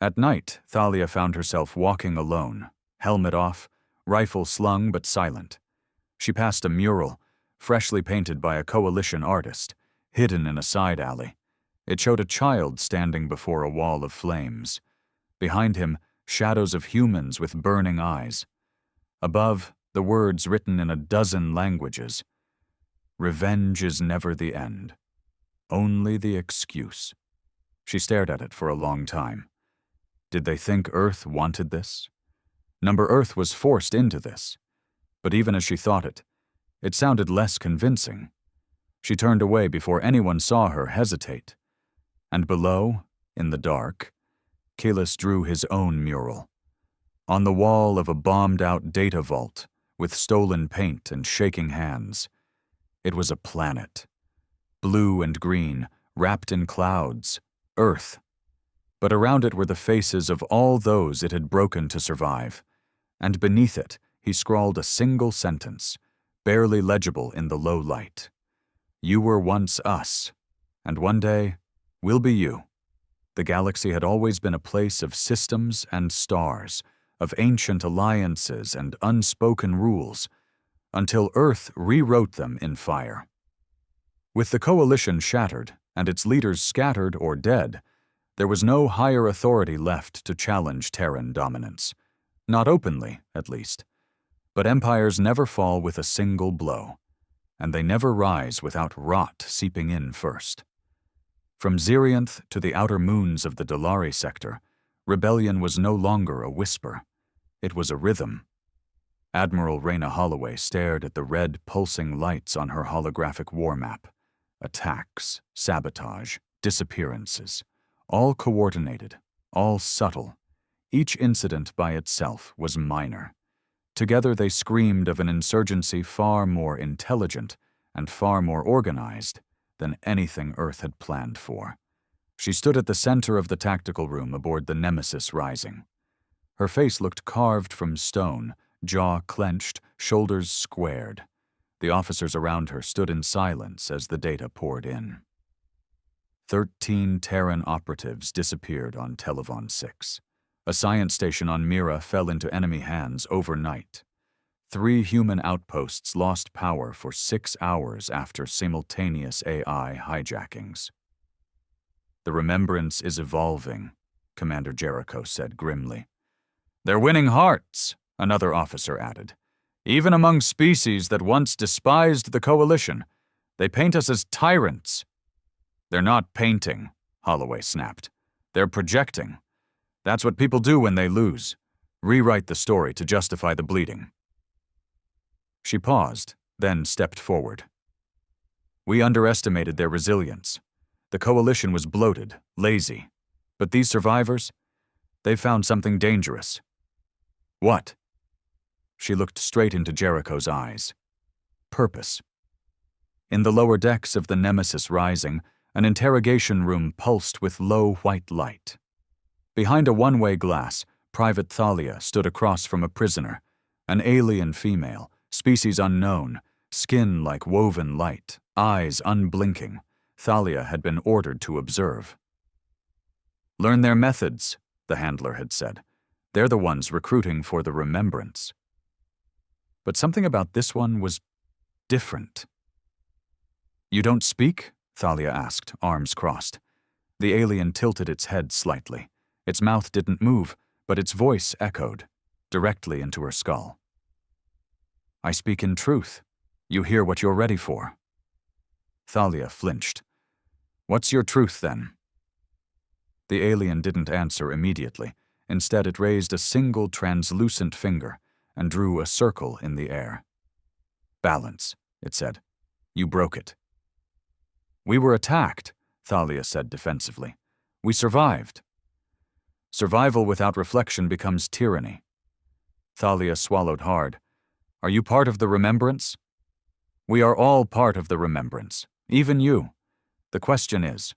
S1: At night, Thalia found herself walking alone, helmet off, rifle slung but silent. She passed a mural, freshly painted by a coalition artist, hidden in a side alley. It showed a child standing before a wall of flames. Behind him, shadows of humans with burning eyes. Above, the words written in a dozen languages. "Revenge is never the end. Only the excuse." She stared at it for a long time. Did they think Earth wanted this? Number Earth was forced into this. But even as she thought it, it sounded less convincing. She turned away before anyone saw her hesitate. And below, in the dark, Kalis drew his own mural. On the wall of a bombed-out data vault, with stolen paint and shaking hands. It was a planet. Blue and green, wrapped in clouds. Earth. But around it were the faces of all those it had broken to survive. And beneath it, he scrawled a single sentence, barely legible in the low light. "You were once us, and one day, we'll be you." The galaxy had always been a place of systems and stars, of ancient alliances and unspoken rules, until Earth rewrote them in fire. With the coalition shattered and its leaders scattered or dead, there was no higher authority left to challenge Terran dominance. Not openly, at least. But empires never fall with a single blow, and they never rise without rot seeping in first. From Xerianth to the outer moons of the Dalari sector, rebellion was no longer a whisper. It was a rhythm. Admiral Reyna Holloway stared at the red, pulsing lights on her holographic war map. Attacks, sabotage, disappearances, all coordinated, all subtle. Each incident by itself was minor. Together they screamed of an insurgency far more intelligent and far more organized than anything Earth had planned for. She stood at the center of the tactical room aboard the Nemesis Rising. Her face looked carved from stone, jaw clenched, shoulders squared. The officers around her stood in silence as the data poured in. 13 Terran operatives disappeared on Televon 6. A science station on Mira fell into enemy hands overnight. 3 human outposts lost power for 6 hours after simultaneous AI hijackings. "The Remembrance is evolving," Commander Jericho said grimly. "They're winning hearts," another officer added. "Even among species that once despised the Coalition, they paint us as tyrants." "They're not painting," Holloway snapped. "They're projecting. That's what people do when they lose. Rewrite the story to justify the bleeding." She paused, then stepped forward. "We underestimated their resilience. The Coalition was bloated, lazy. But these survivors, they found something dangerous." "What?" She looked straight into Jericho's eyes. "Purpose." In the lower decks of the Nemesis Rising, an interrogation room pulsed with low white light. Behind a one-way glass, Private Thalia stood across from a prisoner, an alien female, species unknown, skin like woven light, eyes unblinking. Thalia had been ordered to observe. "Learn their methods," the handler had said. "They're the ones recruiting for the Remembrance." But something about this one was different. "You don't speak?" Thalia asked, arms crossed. The alien tilted its head slightly. Its mouth didn't move, but its voice echoed, directly into her skull. "I speak in truth. You hear what you're ready for." Thalia flinched. "What's your truth, then?" The alien didn't answer immediately. Instead, it raised a single translucent finger and drew a circle in the air. "Balance," it said. "You broke it." "We were attacked," Thalia said defensively. "We survived." "Survival without reflection becomes tyranny." Thalia swallowed hard. "Are you part of the Remembrance?" "We are all part of the Remembrance, even you. The question is,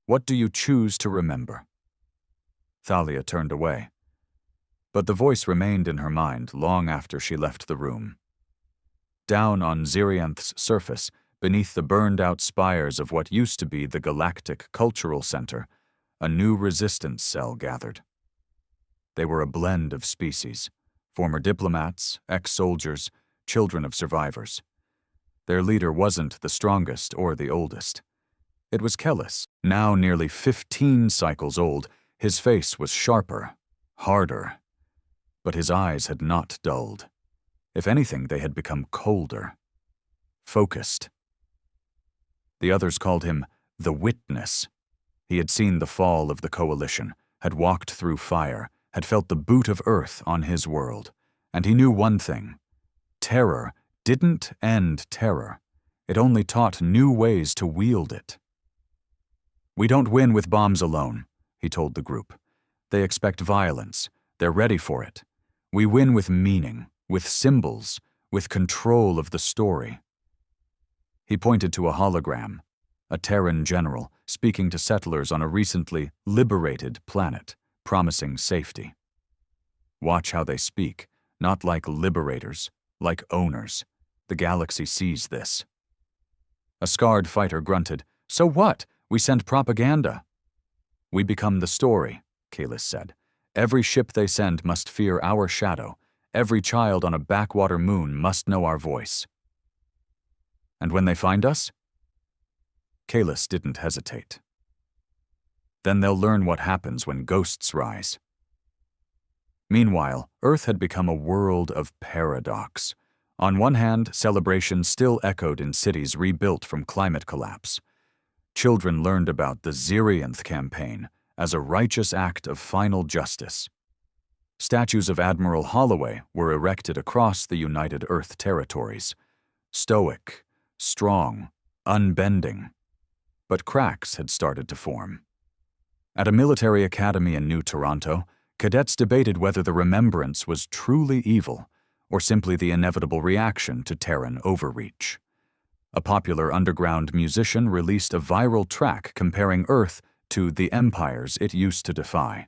S1: what do you choose to remember?" Thalia turned away. But the voice remained in her mind long after she left the room. Down on Xerianth's surface, beneath the burned-out spires of what used to be the Galactic Cultural Center, a new resistance cell gathered. They were a blend of species, former diplomats, ex-soldiers, children of survivors. Their leader wasn't the strongest or the oldest. It was Kellis, now nearly 15 cycles old. His face was sharper, harder, but his eyes had not dulled. If anything, they had become colder, focused. The others called him the Witness. He had seen the fall of the Coalition, had walked through fire, had felt the boot of Earth on his world, and he knew one thing. Terror didn't end terror. It only taught new ways to wield it. "We don't win with bombs alone," he told the group. "They expect violence. They're ready for it. We win with meaning, with symbols, with control of the story." He pointed to a hologram, a Terran general speaking to settlers on a recently liberated planet, promising safety. "Watch how they speak, not like liberators, like owners. The galaxy sees this." A scarred fighter grunted, "So what? We send propaganda." "We become the story," Kalis said. "Every ship they send must fear our shadow. Every child on a backwater moon must know our voice." "And when they find us?" Kalis didn't hesitate. Then they'll learn what happens when ghosts rise. Meanwhile, Earth had become a world of paradox. On one hand, celebration still echoed in cities rebuilt from climate collapse. Children learned about the Zerianth campaign as a righteous act of final justice. Statues of Admiral Holloway were erected across the United Earth territories. Stoic, strong, unbending. But cracks had started to form. At a military academy in New Toronto, cadets debated whether the remembrance was truly evil or simply the inevitable reaction to Terran overreach. A popular underground musician released a viral track comparing Earth to the empires it used to defy.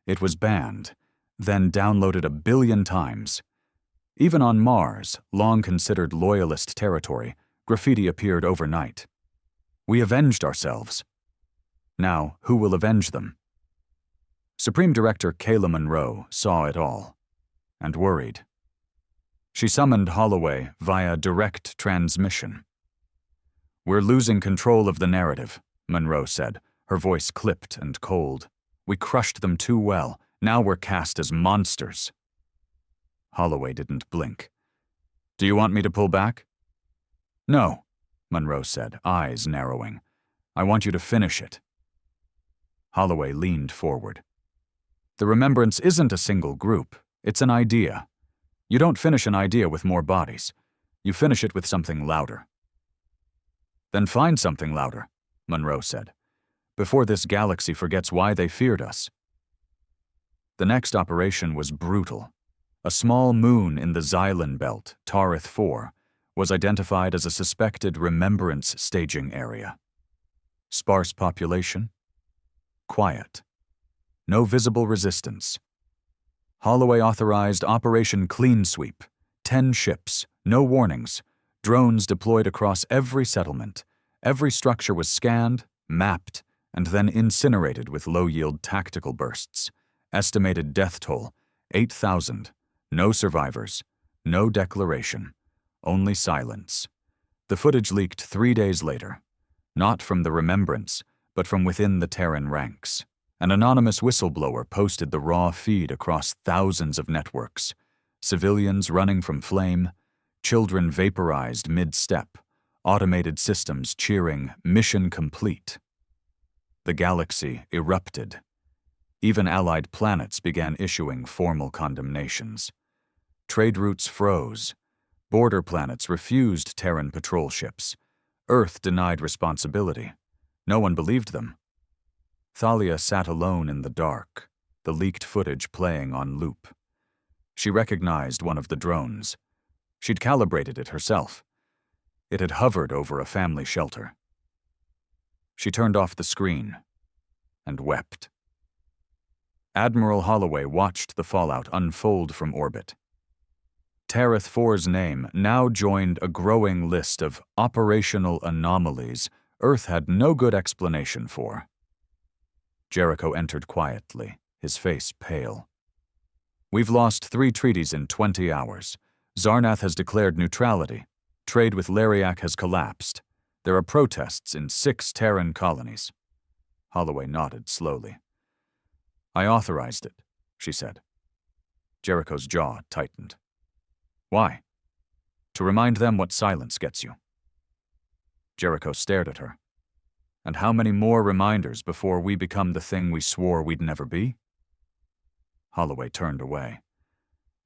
S1: It was banned, then downloaded 1 billion times. Even on Mars, long considered loyalist territory, graffiti appeared overnight. We avenged ourselves. Now, who will avenge them? Supreme Director Kayla Monroe saw it all, and worried. She summoned Holloway via direct transmission. "We're losing control of the narrative," Monroe said, her voice clipped and cold. "We crushed them too well. Now we're cast as monsters." Holloway didn't blink. "Do you want me to pull back?" "No," Monroe said, eyes narrowing. "I want you to finish it." Holloway leaned forward. "The remembrance isn't a single group. It's an idea. You don't finish an idea with more bodies. You finish it with something louder." "Then find something louder," Monroe said, "before this galaxy forgets why they feared us." The next operation was brutal. A small moon in the Xylan belt, Tarith 4, was identified as a suspected remembrance staging area. Sparse population. Quiet. No visible resistance. Holloway authorized Operation Clean Sweep. 10 ships, no warnings, drones deployed across every settlement. Every structure was scanned, mapped, and then incinerated with low-yield tactical bursts. Estimated death toll, 8,000. No survivors. No declaration. Only silence. The footage leaked 3 days later. Not from the remembrance, but from within the Terran ranks. An anonymous whistleblower posted the raw feed across thousands of networks. Civilians running from flame, children vaporized mid-step, automated systems cheering "Mission complete." The galaxy erupted. Even allied planets began issuing formal condemnations. Trade routes froze. Border planets refused Terran patrol ships. Earth denied responsibility. No one believed them. Thalia sat alone in the dark, the leaked footage playing on loop. She recognized one of the drones. She'd calibrated it herself. It had hovered over a family shelter. She turned off the screen and wept. Admiral Holloway watched the fallout unfold from orbit. Tarith 4's name now joined a growing list of operational anomalies Earth had no good explanation for. Jericho entered quietly, his face pale. "We've lost 3 treaties in 20 hours. Zarnath has declared neutrality. Trade with Lariak has collapsed. There are protests in 6 Terran colonies." Holloway nodded slowly. "I authorized it," she said. Jericho's jaw tightened. "Why?" "To remind them what silence gets you." Jericho stared at her. "And how many more reminders before we become the thing we swore we'd never be?" Holloway turned away.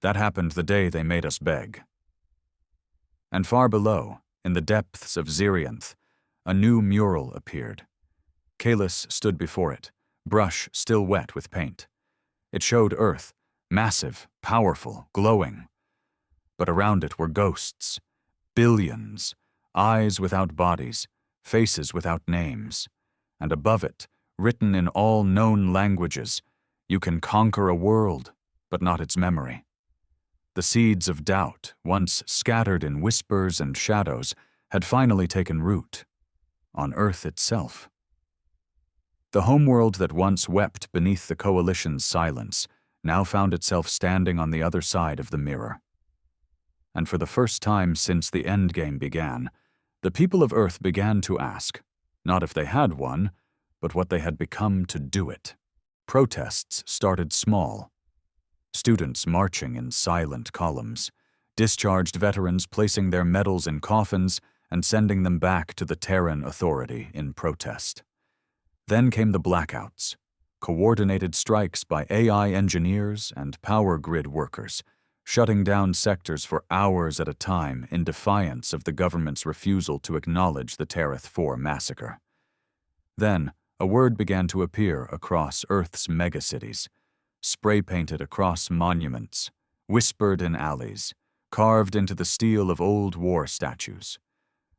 S1: "That happened the day they made us beg." And far below, in the depths of Zerianth, a new mural appeared. Kalis stood before it, brush still wet with paint. It showed Earth, massive, powerful, glowing. But around it were ghosts. Billions. Eyes without bodies, faces without names. And above it, written in all known languages, "You can conquer a world, but not its memory." The seeds of doubt, once scattered in whispers and shadows, had finally taken root. On Earth itself. The homeworld that once wept beneath the Coalition's silence now found itself standing on the other side of the mirror. And for the first time since the Endgame began, the people of Earth began to ask, Not if they had one, but what they had become to do it. Protests started small. Students marching in silent columns, discharged veterans placing their medals in coffins and sending them back to the Terran Authority in protest. Then came the blackouts, coordinated strikes by AI engineers and power grid workers, shutting down sectors for hours at a time in defiance of the government's refusal to acknowledge the Terrath 4 massacre. Then, a word began to appear across Earth's megacities, spray-painted across monuments, whispered in alleys, carved into the steel of old war statues.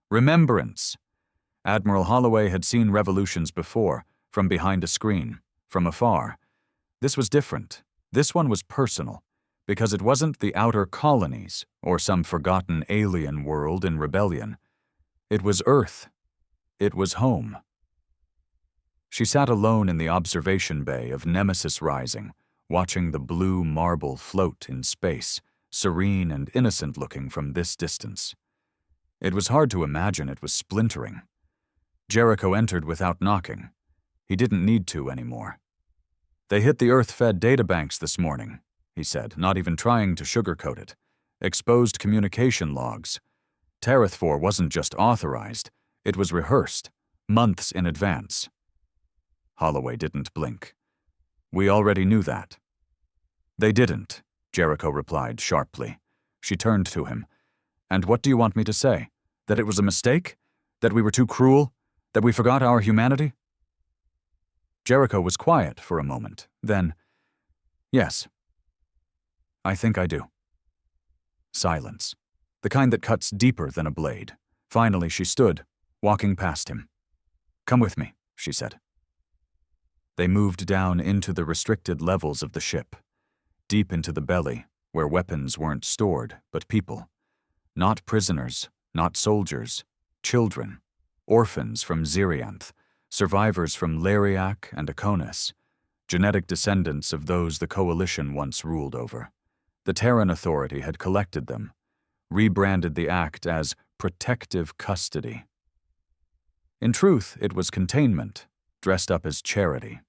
S1: Remembrance! Admiral Holloway had seen revolutions before, from behind a screen, from afar. This was different. This one was personal, because it wasn't the outer colonies or some forgotten alien world in rebellion. It was Earth. It was home. She sat alone in the observation bay of Nemesis Rising, watching the blue marble float in space, serene and innocent-looking from this distance. It was hard to imagine it was splintering. Jericho entered without knocking. He didn't need to anymore. "They hit the Earth-fed databanks this morning," he said, not even trying to sugarcoat it. "Exposed communication logs. Terrath 4 wasn't just authorized, it was rehearsed, months in advance." Holloway didn't blink. "We already knew that." "They didn't," Jericho replied sharply. She turned to him. "And what do you want me to say? That it was a mistake? That we were too cruel? That we forgot our humanity?" Jericho was quiet for a moment. Then, "Yes. I think I do." Silence. The kind that cuts deeper than a blade. Finally, she stood, walking past him. "Come with me," she said. They moved down into the restricted levels of the ship, deep into the belly, where weapons weren't stored, but people. Not prisoners, not soldiers, children, orphans from Zerianth, survivors from Lariak and Akonis, genetic descendants of those the Coalition once ruled over. The Terran Authority had collected them, rebranded the act as protective custody. In truth, it was containment, dressed up as charity.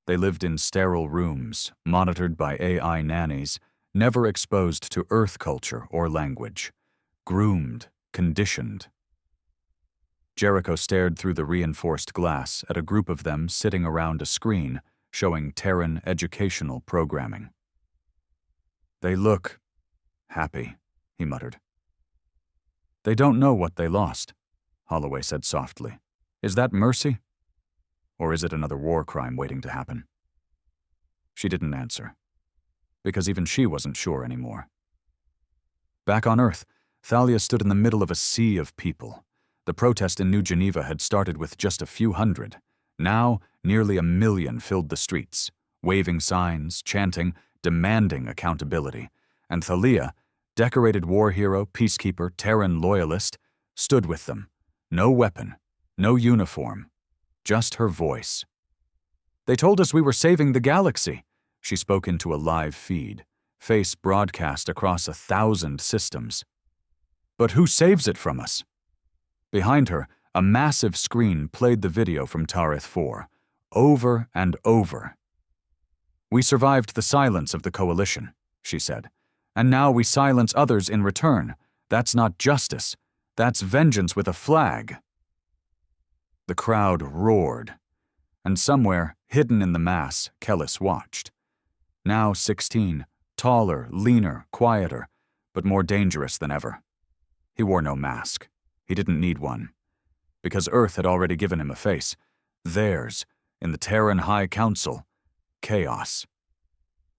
S1: They lived in sterile rooms, monitored by AI nannies, never exposed to Earth culture or language, groomed, conditioned. Jericho stared through the reinforced glass at a group of them sitting around a screen showing Terran educational programming. "They look happy," he muttered. "They don't know what they lost," Holloway said softly. "Is that mercy? Or is it another war crime waiting to happen?" She didn't answer, because even she wasn't sure anymore. Back on Earth, Thalia stood in the middle of a sea of people. The protest in New Geneva had started with just a few hundred. Now, nearly 1 million filled the streets, waving signs, chanting, demanding accountability. And Thalia, decorated war hero, peacekeeper, Terran loyalist, stood with them. No weapon, no uniform, just her voice. "They told us we were saving the galaxy," she spoke into a live feed, face broadcast across 1,000 systems. "But who saves it from us?" Behind her, a massive screen played the video from Terrath 4, over and over. "We survived the silence of the Coalition," she said, "and now we silence others in return. That's not justice. That's vengeance with a flag." The crowd roared, and somewhere, hidden in the mass, Kellis watched. Now 16, taller, leaner, quieter, but more dangerous than ever. He wore no mask. He didn't need one, because Earth had already given him a face. Theirs, in the Terran High Council, chaos.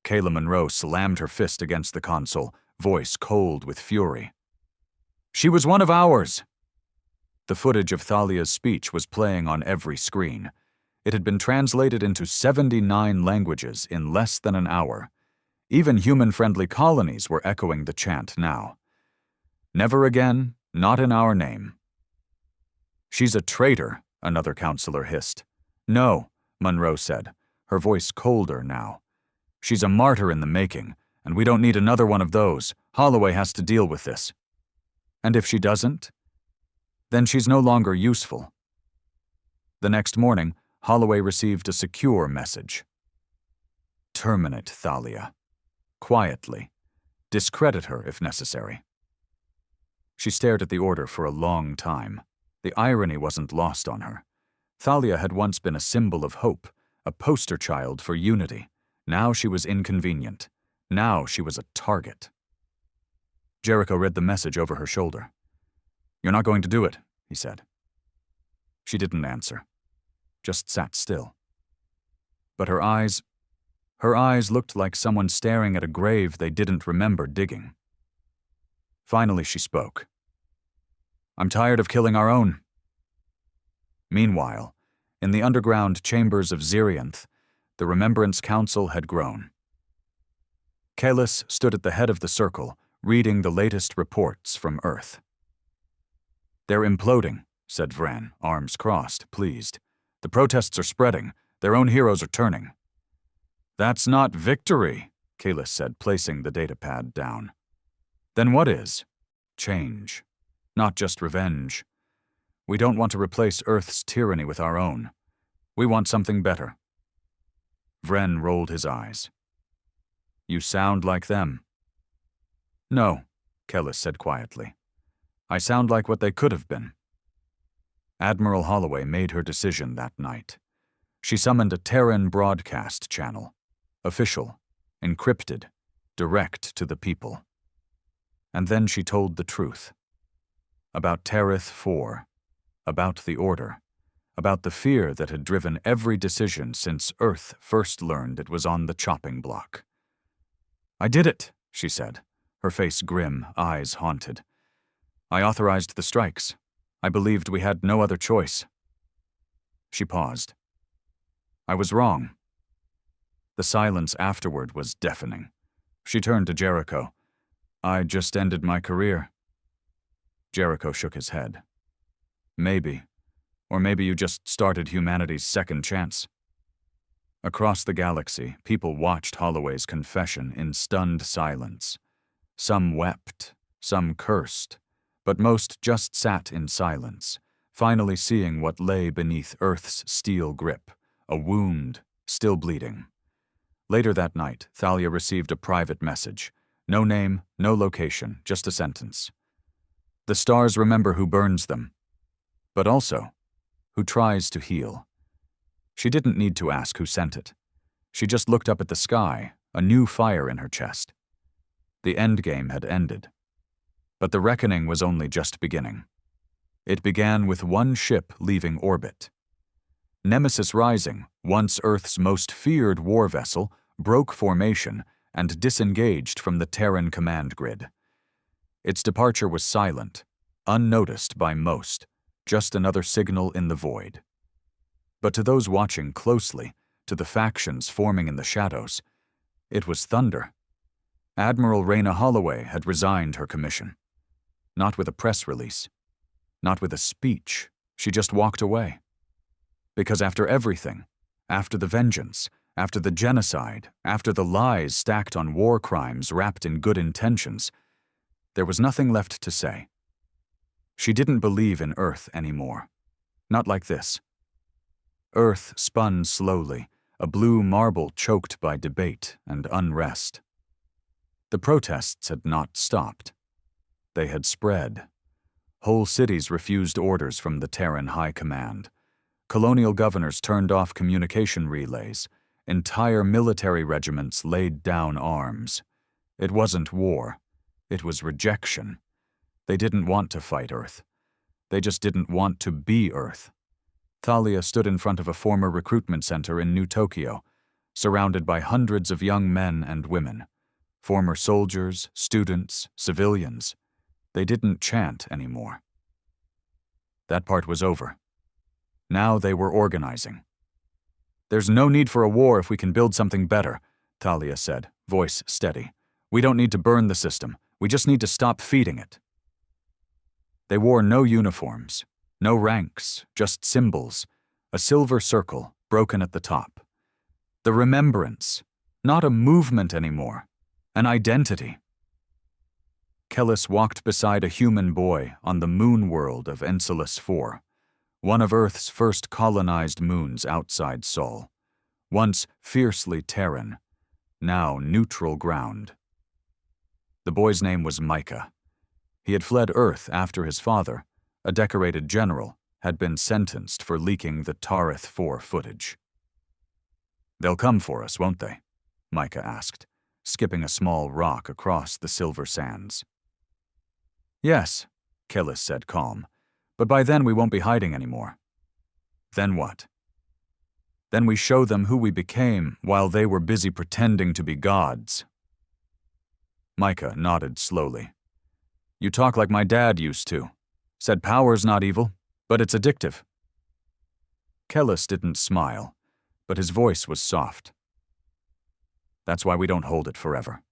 S1: Kayla Monroe slammed her fist against the console, voice cold with fury. "She was one of ours!" The footage of Thalia's speech was playing on every screen. It had been translated into 79 languages in less than an hour. Even human-friendly colonies were echoing the chant now. "Never again, not in our name." "She's a traitor," another counselor hissed. "No," Monroe said, her voice colder now. "She's a martyr in the making, and we don't need another one of those. Holloway has to deal with this." "And if she doesn't? Then she's no longer useful." The next morning, Holloway received a secure message. Terminate Thalia. Quietly. Discredit her if necessary. She stared at the order for a long time. The irony wasn't lost on her. Thalia had once been a symbol of hope, a poster child for unity. Now she was inconvenient. Now she was a target. Jericho read the message over her shoulder. "You're not going to do it," he said. She didn't answer, just sat still. But her eyes looked like someone staring at a grave they didn't remember digging. Finally she spoke. "I'm tired of killing our own." Meanwhile, in the underground chambers of Zirianth, the Remembrance Council had grown. Kalis stood at the head of the circle, reading the latest reports from Earth. "They're imploding," said Vran, arms crossed, pleased. "The protests are spreading. Their own heroes are turning." "That's not victory," Kalis said, placing the datapad down. "Then what is?" "Change. Not just revenge. We don't want to replace Earth's tyranny with our own. We want something better." Vren rolled his eyes. "You sound like them." "No," Kellis said quietly. "I sound like what they could have been." Admiral Holloway made her decision that night. She summoned a Terran broadcast channel. Official, encrypted, direct to the people. And then she told the truth. About Terith IV, about the Order, about the fear that had driven every decision since Earth first learned it was on the chopping block. "I did it," she said, her face grim, eyes haunted. "I authorized the strikes. I believed we had no other choice." She paused. "I was wrong." The silence afterward was deafening. She turned to Jericho. "I just ended my career." Jericho shook his head. "Maybe. Or maybe you just started humanity's second chance." Across the galaxy, people watched Holloway's confession in stunned silence. Some wept, some cursed, but most just sat in silence, finally seeing what lay beneath Earth's steel grip, a wound, still bleeding. Later that night, Thalia received a private message. No name, no location, just a sentence. "The stars remember who burns them, but also who tries to heal." She didn't need to ask who sent it. She just looked up at the sky, a new fire in her chest. The Endgame had ended. But the reckoning was only just beginning. It began with one ship leaving orbit. Nemesis Rising, once Earth's most feared war vessel, broke formation and disengaged from the Terran command grid. Its departure was silent, unnoticed by most, just another signal in the void. But to those watching closely, to the factions forming in the shadows, it was thunder. Admiral Rayna Holloway had resigned her commission. Not with a press release. Not with a speech. She just walked away. Because after everything, after the vengeance, after the genocide, after the lies stacked on war crimes wrapped in good intentions, there was nothing left to say. She didn't believe in Earth anymore. Not like this. Earth spun slowly, a blue marble choked by debate and unrest. The protests had not stopped. They had spread. Whole cities refused orders from the Terran High Command. Colonial governors turned off communication relays. Entire military regiments laid down arms. It wasn't war. It was rejection. They didn't want to fight Earth. They just didn't want to be Earth. Thalia stood in front of a former recruitment center in New Tokyo, surrounded by hundreds of young men and women. Former soldiers, students, civilians. They didn't chant anymore. That part was over. Now they were organizing. "There's no need for a war if we can build something better," Thalia said, voice steady. "We don't need to burn the system. We just need to stop feeding it." They wore no uniforms, no ranks, just symbols, a silver circle broken at the top. The remembrance, not a movement anymore, an identity. Kellis walked beside a human boy on the moon world of Enceladus IV. one of Earth's first colonized moons outside Sol, once fiercely Terran, now neutral ground. The boy's name was Micah. He had fled Earth after his father, a decorated general, had been sentenced for leaking the Tarith 4 footage. "They'll come for us, won't they?" Micah asked, skipping a small rock across the silver sands. "Yes," Killis said, calm, "but by then we won't be hiding anymore." "Then what?" "Then we show them who we became while they were busy pretending to be gods." Micah nodded slowly. "You talk like my dad used to. Said power's not evil, but it's addictive." Kellis didn't smile, but his voice was soft. "That's why we don't hold it forever."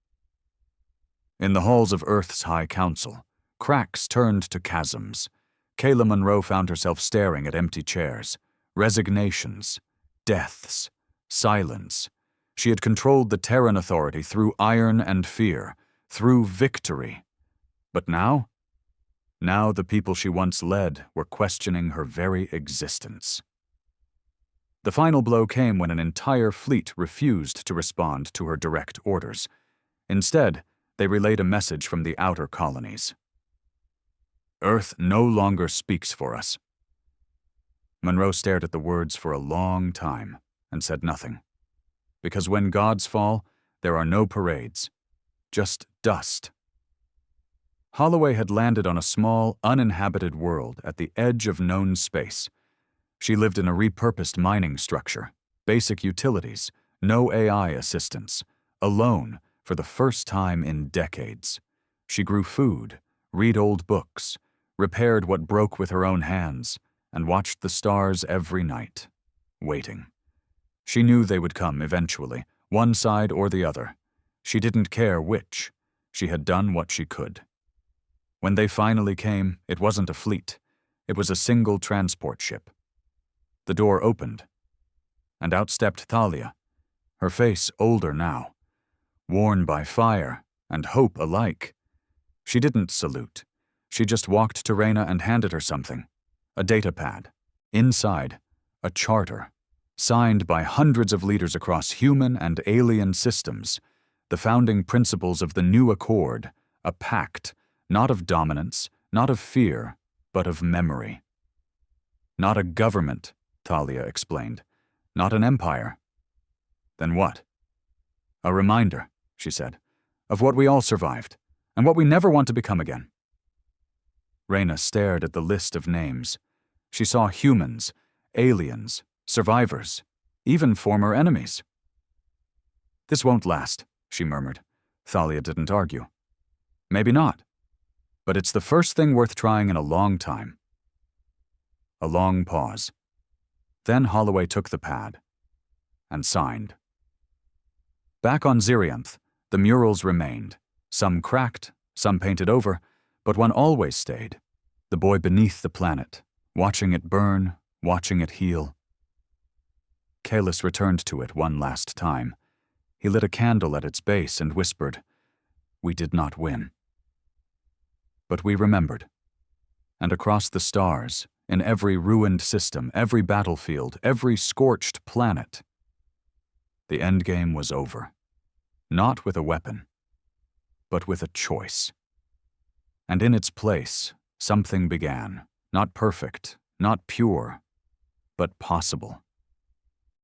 S1: In the halls of Earth's High Council, cracks turned to chasms. Kayla Monroe found herself staring at empty chairs, resignations, deaths, silence. She had controlled the Terran Authority through iron and fear, through victory. But now? Now the people she once led were questioning her very existence. The final blow came when an entire fleet refused to respond to her direct orders. Instead, they relayed a message from the outer colonies. "Earth no longer speaks for us." Monroe stared at the words for a long time and said nothing. Because when gods fall, there are no parades, just dust. Holloway had landed on a small, uninhabited world at the edge of known space. She lived in a repurposed mining structure, basic utilities, no AI assistance, alone for the first time in decades. She grew food, read old books, repaired what broke with her own hands, and watched the stars every night, waiting. She knew they would come eventually, one side or the other. She didn't care which. She had done what she could. When they finally came, it wasn't a fleet. It was a single transport ship. The door opened, and out stepped Thalia, her face older now, worn by fire and hope alike. She didn't salute. She just walked to Reyna and handed her something, a data pad. Inside, a charter, signed by hundreds of leaders across human and alien systems, the founding principles of the new accord, a pact, not of dominance, not of fear, but of memory. Not a government, Thalia explained. Not an empire. Then what? A reminder, she said, of what we all survived, and what we never want to become again. Reyna stared at the list of names. She saw humans, aliens, survivors, even former enemies. "This won't last," she murmured. Thalia didn't argue. "Maybe not. But it's the first thing worth trying in a long time." A long pause. Then Holloway took the pad and signed. Back on Zirianth, the murals remained, some cracked, some painted over, but one always stayed, the boy beneath the planet, watching it burn, watching it heal. Kalis returned to it one last time. He lit a candle at its base and whispered, "We did not win." But we remembered. And across the stars, in every ruined system, every battlefield, every scorched planet, the endgame was over. Not with a weapon, but with a choice. And in its place, something began, not perfect, not pure, but possible.